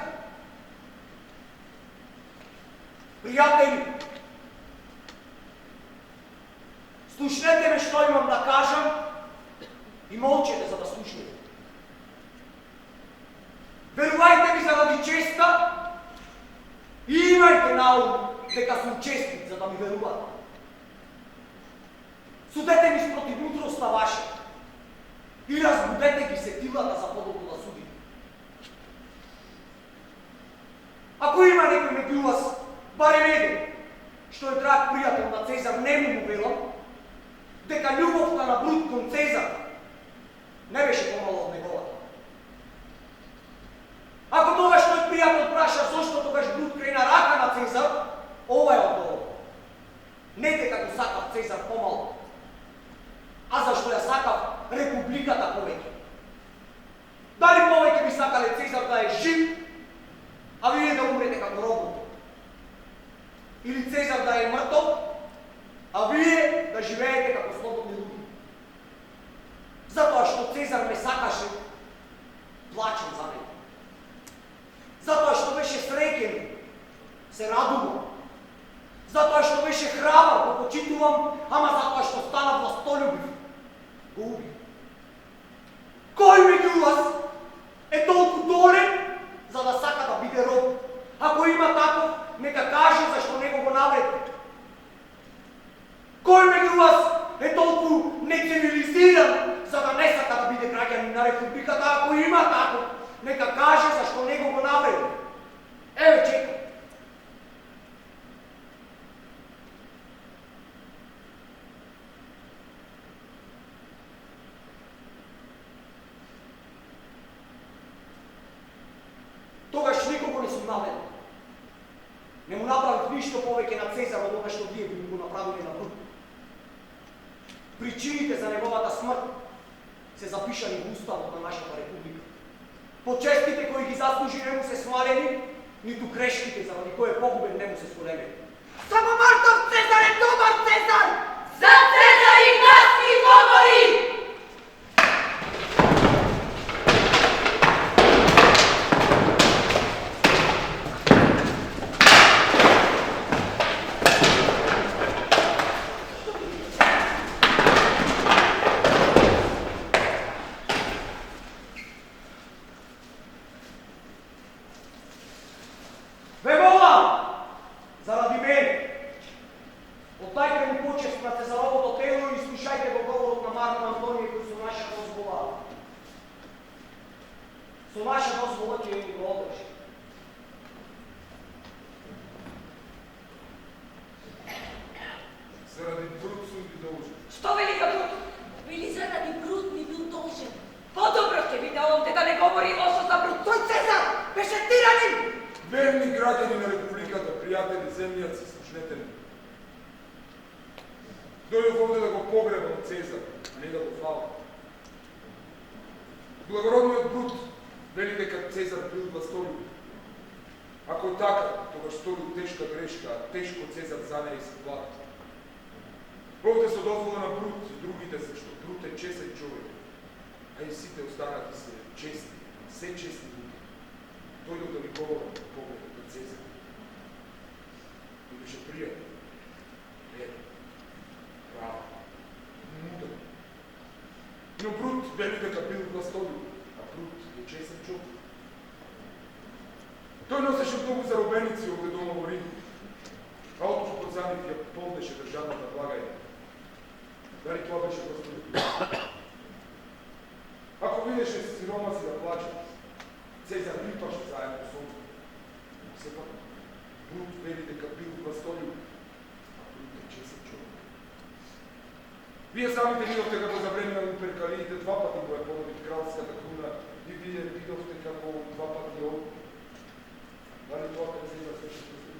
Speaker 8: пријатели, слушнете ме што имам да кажам и молчете за да слушнете. Верувајте ми заради честа и имајте на ум дека сум честит за да ми верувате. Судете ми спротив мудроста ваша и разбудете ги сетилата за подобро да судите. Ако има некој меѓу вас, барем еден, што е драг пријател на Цезар, не му велам, дека љубовта на Брут кон Цезар не беше помало од неговата. Ако тогаш тој пријател праша зошто тогаш Брут крена рака на Цезар, ова е одговор. Не дека го сакав Цезар помало, а зашто ја сакав републиката повеќе. Дали повеќе би сакале Цезар да е жив, а вие да умрете како робот? Или Цезар да е мртов, а вие да живеете како слободни луѓе? Затоа што Цезар ме сакаше, плачам за него. Затоа што беше среќен, се радувам. Затоа што беше храбар, го почитувам, ама затоа што стана властолюбив, го убив. Кој меѓу вас е толку долен за да сака да биде роб? Ако има таков, нека каже зашто него го навреди. Кој меѓу вас е толку нецивилизиран за да не сака да биде граѓанин на републиката? Ако има таков, нека каже зашто него го навреди. Еве чекам. Тогаш никого не сум наведен. Не му направив ништо повеќе на Цезар од ова што вие би го направиле на Брут. Причините за неговата смрт се запишани во уставот на нашата република. Почестите кои ги заслужи не му се смалени, ниту грешките заради кои е погубен не му се зголемени.
Speaker 3: Само мртов Цезар е добар Цезар! За Цезар и нас ги говори!
Speaker 8: Со наша дозвола ќе го одржи.
Speaker 9: Заради Брут сум ви должен.
Speaker 3: Што вели за Брут?
Speaker 7: Вели заради Брут ми бил должен.
Speaker 3: По-добро ќе биде овде да не говори лошо за Брут. Тој Цезар беше тиранин!
Speaker 9: Верни граѓани на Републиката, пријатели, земјаци, слушнете. Дојдов овде да го погребам Цезар, а не да го фалам. Благородниот Брут вели дека Цезар бил властолюб. Ако е така, тогаш сторил тешка грешка, а тешко Цезар за неја и се плати. Овде со дозвола на Брут и другите се што Брут е честен човек, а и сите останати се честни, се честни луѓе. Дојдов да ви говорам погледот на Цезар. И беше пријатен, верен, прав, мудр. Но Брут вели дека бил властолюб, а Брут е честен човек. Тој носеше многу заробеници овде дома во Рим, а откупот за нив ја полнеше државната благаја. Дали тоа беше властолюб? Ако видеше сиромаси да плачат, Цезар рипаше заедно со нив. Сепак, Брут вели дека бил властолюб, а Брут е честен човек. Вие самите видовте како за време на Луперкалиите два пати го е понуди кралската круна и вие видовте како два пати од. Дали тоа пред Цезар се што се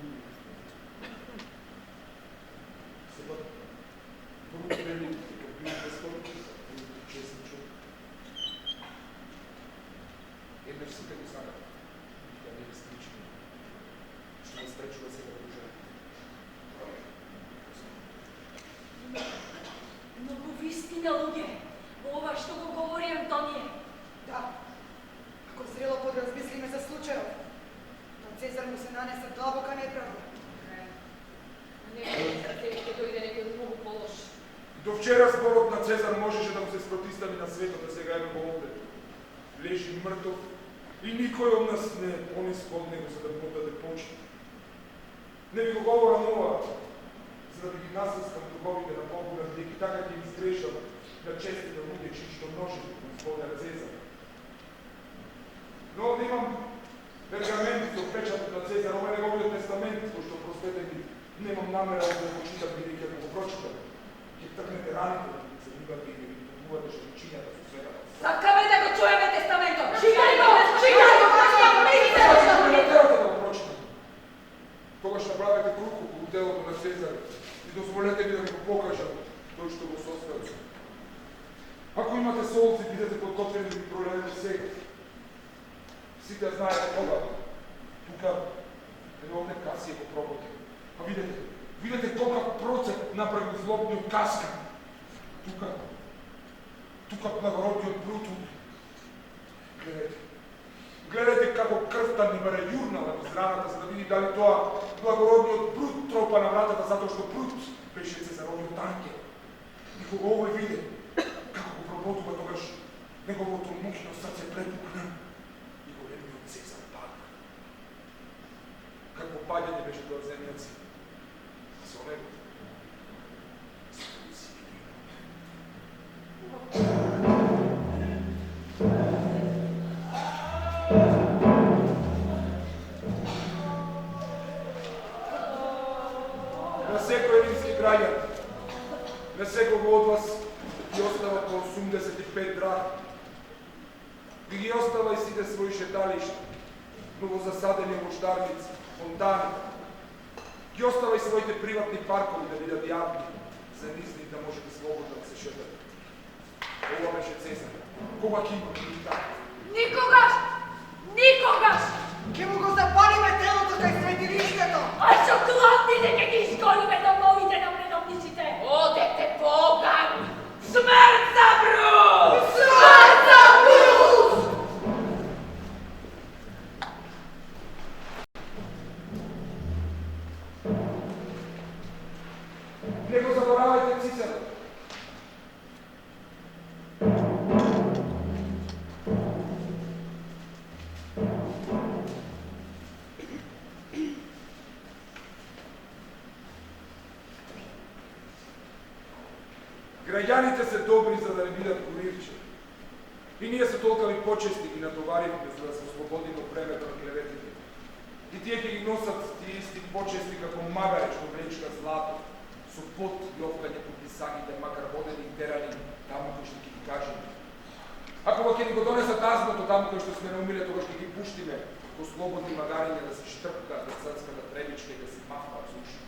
Speaker 9: Сепак, Брут вели дека бил властолюб, а Брут е честен човек. Еднаш сите го сакат, да не е стрични, што не спречува се да го жени.
Speaker 7: Многу вистина, луѓе. Ова што го говори Антонije.
Speaker 10: Да. Ако зрело подразмислиме за случајот, на Цезар му се нанесе длабока неправда.
Speaker 7: Не ќе дојде некој многу полош.
Speaker 9: До вчера зборот на Цезар можеше да му се спротистави на светот, а сега еме го овде. Лежи мртов и никој од нас не е пониско од него за да му даде почит. Не ви го говорам ова, за да ви ги насвескам дуговите на Богу, бидејќи така ќе изгрешам на честите луѓе чиито множество Господар Цезар. Но овде имам пергамент со печатот на Цезар, ова е неговиот тестамент, кој што простете ми, немам намера да го читам, бидејќи ако го прочитам, ќе тргнете раните на лице, нивата и да ви побувате шечињата со светата.
Speaker 3: Сакаме да го чуеме тестаментот. Читај го! Читај го!
Speaker 9: Не требате да го прочитам. Тогаш направете круг околу телото на Цезар и дозволете ми да ви го покажам тој што го состави. Ако имате солци, бидете подготвени да ви пролеете сега. Сите знаете кога. Тука е овде Касија го проботи. А видете колка процеп направи злобниот Каскан. Тука благородниот Брут. Гледайте како крвта ни бере јурнала низ раната, за да види дали тоа благородниот Брут тропа на вратата, затоа што Брут беше Цезаровиот ангел. И кога овој виде, како го проботува, тогаш неговото мукино срце препукна и големиот Цезар падна. Какво паѓање беше тоа земјаци, а со него на секој римски граѓан, на секого од вас ги остава по 85 драхми. И ги остава и сите своји шеталишта, новозасадени воштарници, фонтани. Ги остава и своите приватни паркови да бидат јавни, за низни да можете слободно да се шетате. Ова беше Цезар. Кога ќе има така?
Speaker 7: Никогаш! Никогаш!
Speaker 10: Ќе му го запалиме телото кај светилиштето!
Speaker 7: А што гладните ќе ги изголиме домовите на предобниците? Одете Богам! Смрт за Брут! Смрт за Брут!
Speaker 9: Не го заборавајте Цицера. Граѓаните се добри за да не бидат курирче. И ние се толкави почести ги натоваривме за да се ослободиме од бремето на клеветите. И тие ќе ги носат тие исти почести како магаре што влечка злато, со пот и опкање по писаните, макар водени и терани, таму кој што ќе ги кажеме. Ако ќе ни го донесат азбото таму кој што сме наумиле, тогаш ќе ги пуштиме до слободни магариња да се штрпкаат, да црцката тревичка и да се махваат с уши.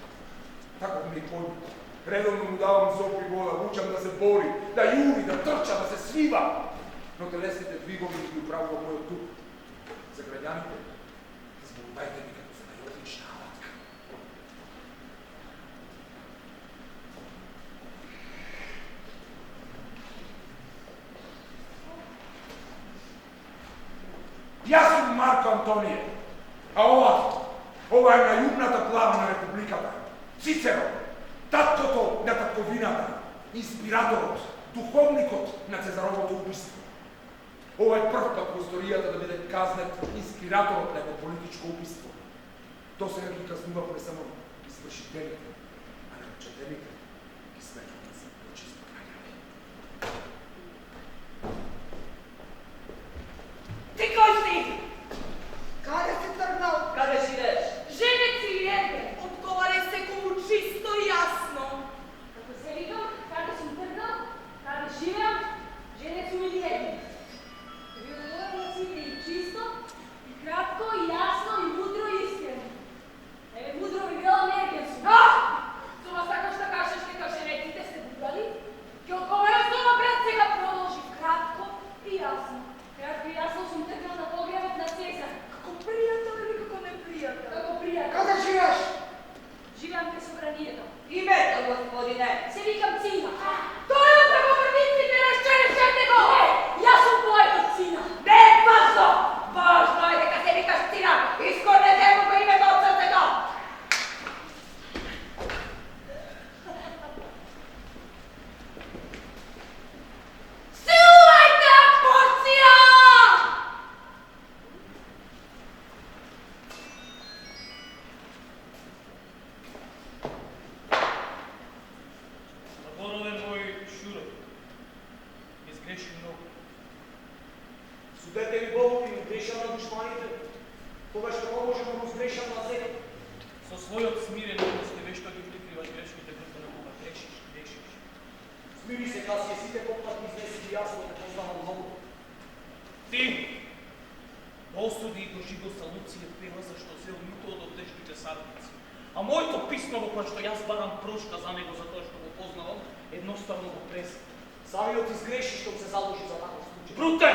Speaker 9: Тако ми е појмот. Редовно му давам зоб и вода, учам да се бори, да јури, да трча, да се свива. Но телесните двигови ги управува мојот дух. За граѓаните, зборувајте ми како за најодлична алатка. Јас сум Марко Антонije, а ова е најумната глава на републиката. Цицеро, таткото на татковината, инспираторот, духовникот на Цезаровото убиство. Ова е прв пат во историјата да биде казнет инспираторот на едно политичко убиство. До сега ги казнува не само извршителите, а наречителите ги сметува за почисто граѓани.
Speaker 10: Ти кој си? Каде си тргнал?
Speaker 3: Каде си идеш?
Speaker 10: Женец или ерге? Одговарај секому чисто и јасно.
Speaker 7: Како се викам, каде сум тргнал, каде живеам, женец сум или ерге. Ви одговорам на сите и чисто, и кратко, и јасно, и мудро, и искрено. Еве мудро ви велам ерге сум.
Speaker 10: Сома сакаш да кажеш дека женеците се бугали? Ќе одговарам сома брат, сега продолжи. Кратко и јасно.
Speaker 7: Кратко и јасно сум тргнал на погребот на Цезар.
Speaker 10: Како пријател или како непријател?
Speaker 7: Како пријател.
Speaker 10: Каде живееш?
Speaker 7: Живеам кај собранието.
Speaker 3: Името, господине.
Speaker 7: Се викам Цина.
Speaker 10: Тој од преговорниците разчеречете го!
Speaker 7: Јас сум твојот Цина.
Speaker 3: Не е важно! Важно е дека се викаш Цина. Искорнете му го името од срцето.
Speaker 10: Силувајте порција!
Speaker 6: Борове мој Шуро, изгреши многу.
Speaker 8: Судете ви Богу и грешам на душманите, тогаш што можем да му сгрешам на себе.
Speaker 6: Со својот смирен однос ти вешто ги прикриваш грешките пред на Бога. Грешиш.
Speaker 8: Смири се, Касија, сите попратни изнеси и јас да те познавам многу.
Speaker 6: Ти досуди и доживоса Луција пева зашто зел нито од тешките садници. А моето писмо во кое што јас барам прошка за него за тоа што го познавам, едноставно го преса.
Speaker 8: Самиот изгреши што се заложи за таков случај.
Speaker 6: Бруте!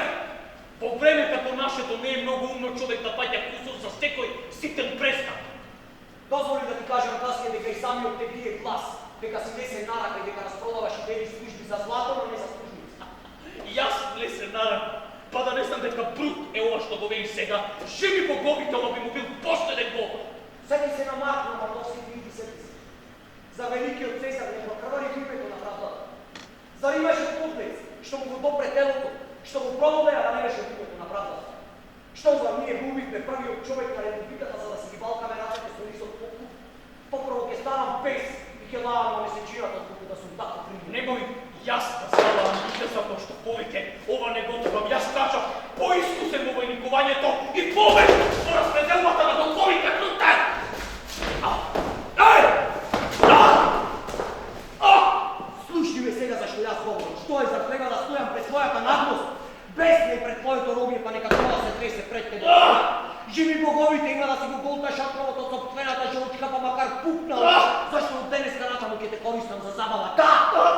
Speaker 6: По време како нашето не е многу умно човек да паѓа кусор за секој ситен престап.
Speaker 8: Дозволи да ти кажам, Касија, дека и самиот те бие глас, дека си лесен нарака и дека распродаваш идеи служби за злато, но не за служници.
Speaker 6: И јас лесен нарак, па да не знам дека Брут е ова што го веи сега, живи боговител би му бил поштеден Бог.
Speaker 8: Седи се на Марко на Мартовски и сети се. За великиот Цезар не прокрвари името на правдата. Зар имаше куплец, што му го допре телото, што го промовеа да не беше името на правдата? Што зар ние го убивме првиот човек на републиката за да си ги балкаме рацете со нисот покуп? Попрво ќе ставам пес и ќе давам на месечината колку да сум тако пример.
Speaker 6: Немој јас да ставам луѓе затоа што повеќе ова не го требам. Јас кажав поискусен во војникувањето и повеќе во распределбата на долговите Бруте!
Speaker 8: Слушни ме сега зашто јас говорам. Што е за треба да стојам пред својата надмост? Бесне пред твоето робие, па нека тоа се тресе пред тебе. Живи боговите, има да си го голта шатровото од собствената жолчка, па макар пукнала. Зашто од денеска натаму ќе те користам за забава? Да!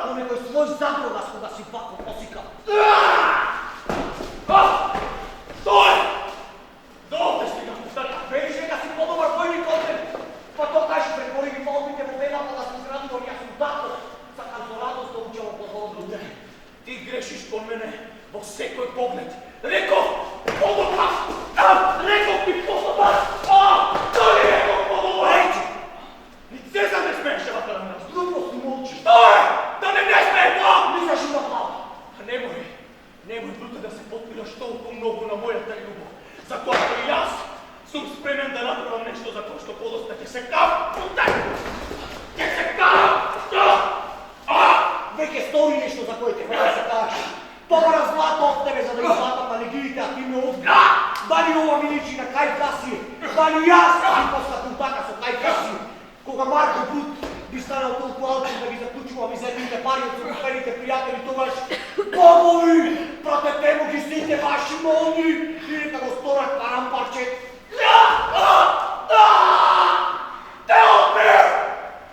Speaker 8: Но некој свој задрогас кога си вако посика.
Speaker 6: Стој! Довде стига, стака!
Speaker 8: Велиш дека си подобар војник од мене. Па то кажи претвори ги молбите во белата да се изградува, јас сум тако. Сакам со радост да учам од Бога.
Speaker 6: Ти грешиш кон мене во секој поглед. Реков, подобар! Реков ти подобар! Дали реков подобар?
Speaker 8: Речи!
Speaker 6: Ни Цезар не смееше вака да нас.
Speaker 8: Глупо си молчиш.
Speaker 6: Стој! Да не смее,
Speaker 8: Мислиш да плава.
Speaker 6: Немој Бруте да се подпираш толку многу на мојата љубов. Затоа што и јас сум спремен да направам нешто за тоа што подоста ќе се кав, Бруте! Ќе се кав!
Speaker 8: Веќе стори нешто за кој те враќа се кажеш.
Speaker 4: побара злато от тебе, за да излатам на легиите, а ти ме отбри. Дали ова ми личи на Кај Касиј? Дали јас си постакам така со Кај Касиј? Кога Марко Брут би станал толку алчен да ги заклучувам изедните пари од собствените пријатели, тогаш богови, пратете му ги сите ваши молни и нека го сторат карампарче.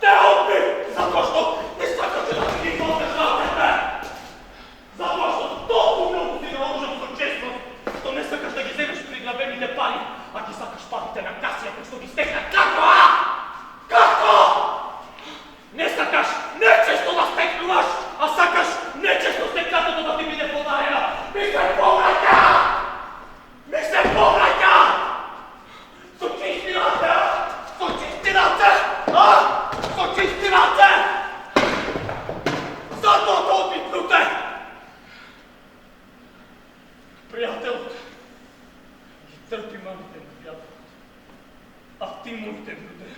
Speaker 6: Те одби! Затоа што не сакате да ти ги одержавате! Затоа што толку многу си наложам со честност, што не сакаш да ги земеш приграбените пари, а ги сакаш парите на Касија, кои што ги стекна. Како? Како? Не сакаш нечесто да стекнуваш, а сакаш нечесто стекнатото да ти биде подарена. Ми се повраќа! Ми се повраќа! Со чистината! Со чистината! Со чистината! Затоа тоа обитнуте! Пријателот ги трпи мамите на пријателот, а ти моите бруде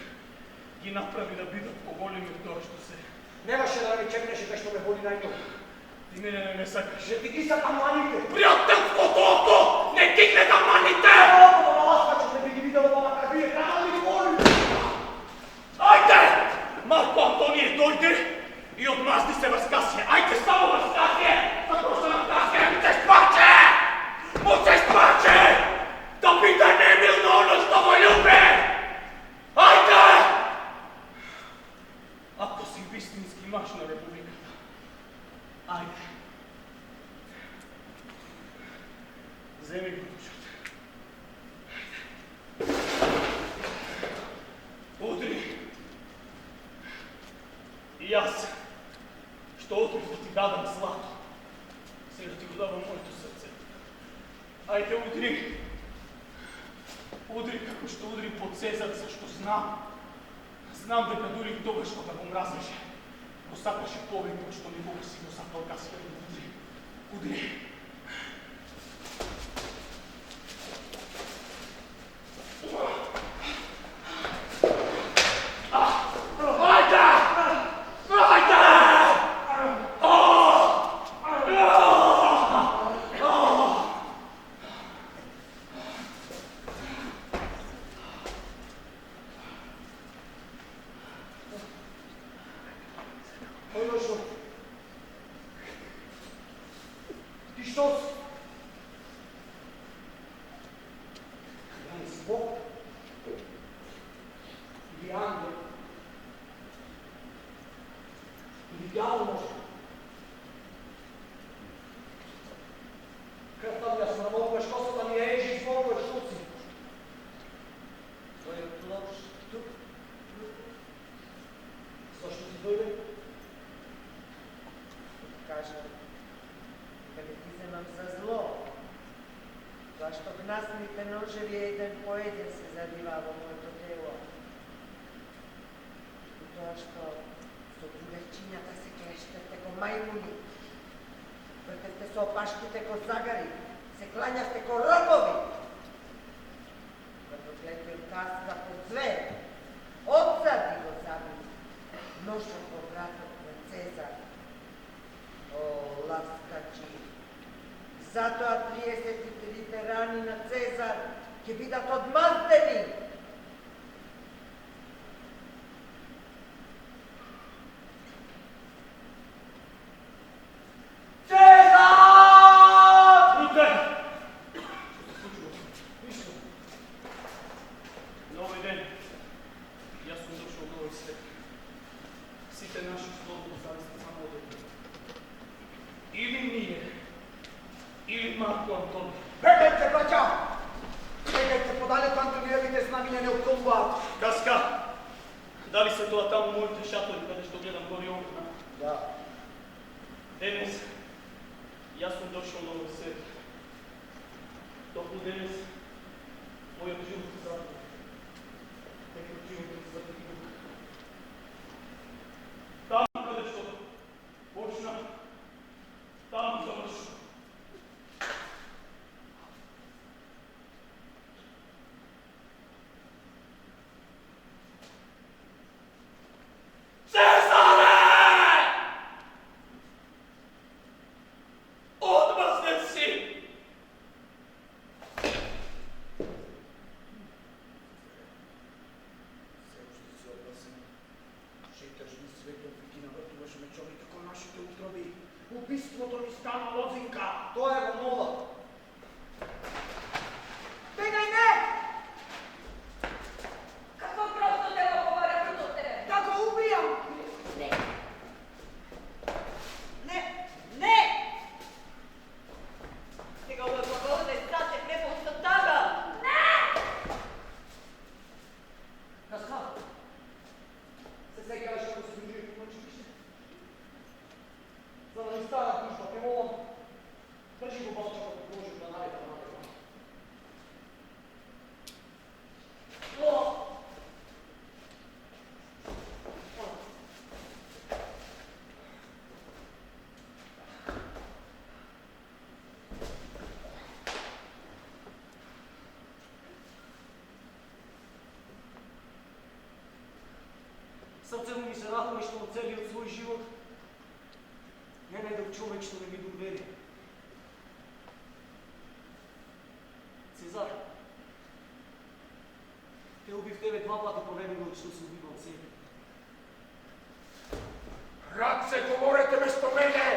Speaker 6: ги направи да бидат поголеми од тоа што се.
Speaker 4: Немаше да ме чекнеше кај што ме боли најмногу.
Speaker 6: Ти мене не сакаш.
Speaker 4: Ще ти ги сакам маните.
Speaker 6: Пријателското око не ти гледа маните!
Speaker 4: Колко да ласкачу не би ги видел ова как вие, трябва да ги боли.
Speaker 6: Ајде! Марко Антоније дојде и одмазни се врз Касија. Ајде само врз Касија! Затоа што на Касија му се спаче! Му се спаче! Да биде немилно оно што го љубе! Ајде! Ако си вистински маж на републиката, ајде. Земи го душот. Удри. И јас, што отрив да ти дадам злато, сега ти го давам моето срце. Ајде удри. Удри како што удри по Цезар, зашто знам. Знам дека дури тогаш кога го мразеше, го сакаше повеќе од што никога си го сакал Касија. Удри. Удри.
Speaker 3: Гнасните ножеви еден по еден се заливаа во моето тело. И тоа што со другарчињата се клештете ко мајмуни, вртете со опашките ко загари, се клањавте ко робови. Като гледам каска по све, отзади го забили, ношот во вратот на Цезар. О, ласкачи! Затоа 33 рани на Цезар ќе бидат одмаздени.
Speaker 4: Цезар!
Speaker 6: Бруте! Што се случува? Ништо. На овој ден јас сум дошол до овој свет. Сите наши слободно зависат само од едно. Или ние, или Марко Антони.
Speaker 4: Бегайте, браќа! Бегайте, подалеку Антониевите знамиња не отколуваат.
Speaker 6: Каска, дали се тоа таму моите шатори каде што гледам гори окна?
Speaker 4: Да.
Speaker 6: Денес, јас сум дошол на овој свет. Токму денес, мојот живот се започна. Дека животот се започна. Таму каде што почна, таму завршува. Цезаре! Одма
Speaker 4: убиството ми стана лозинка.
Speaker 8: Тоа е го мола.
Speaker 3: Бегай, не!
Speaker 10: Какво просто те го говоря като тебе?
Speaker 3: Да го убиям!
Speaker 10: Не.
Speaker 3: Не! Не! Сега облагода да изпрате препоста тага!
Speaker 10: Не!
Speaker 8: Каскада. Се сеќаваш како се движи во училиште? За да не стана дружба, те молам, држи го балча како положи да навика на него. Срце му ми се рахва што од целиот свој живот не најдов човек што не ми довери. Цезар, те убив тебе 2 пати по време од што се убивал себе.
Speaker 9: Раце, говорете место мене!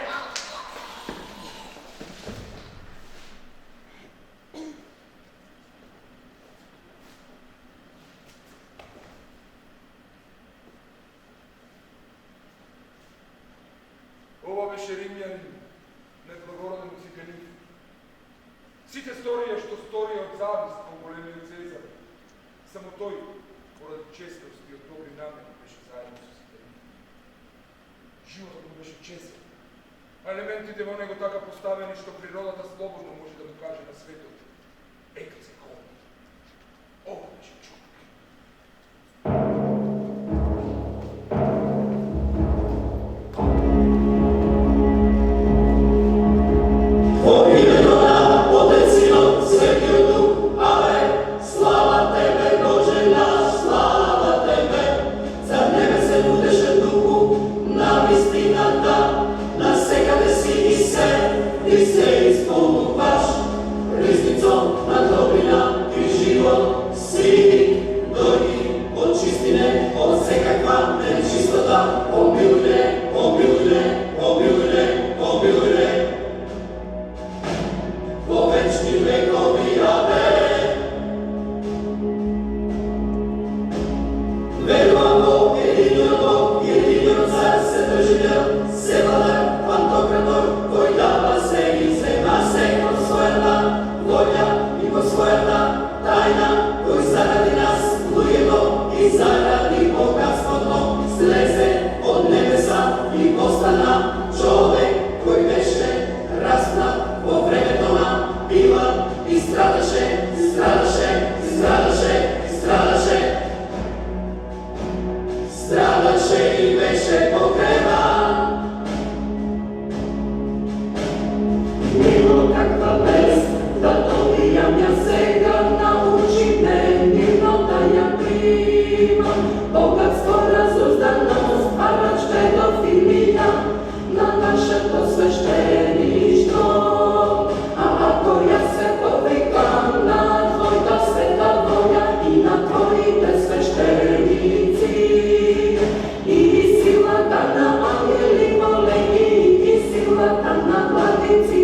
Speaker 9: Ова беше римјанин, неблагороден циканин. Сите сторија што сторија од завист по големиот Цезар, само тој, поради честост и од добри намери, беше заедно со циканин. Животот му беше честен, а елементите во него така поставени што природата слободно може да му каже на светот: екце хомо. Ова беше човек.
Speaker 11: Sila tam na hladnici,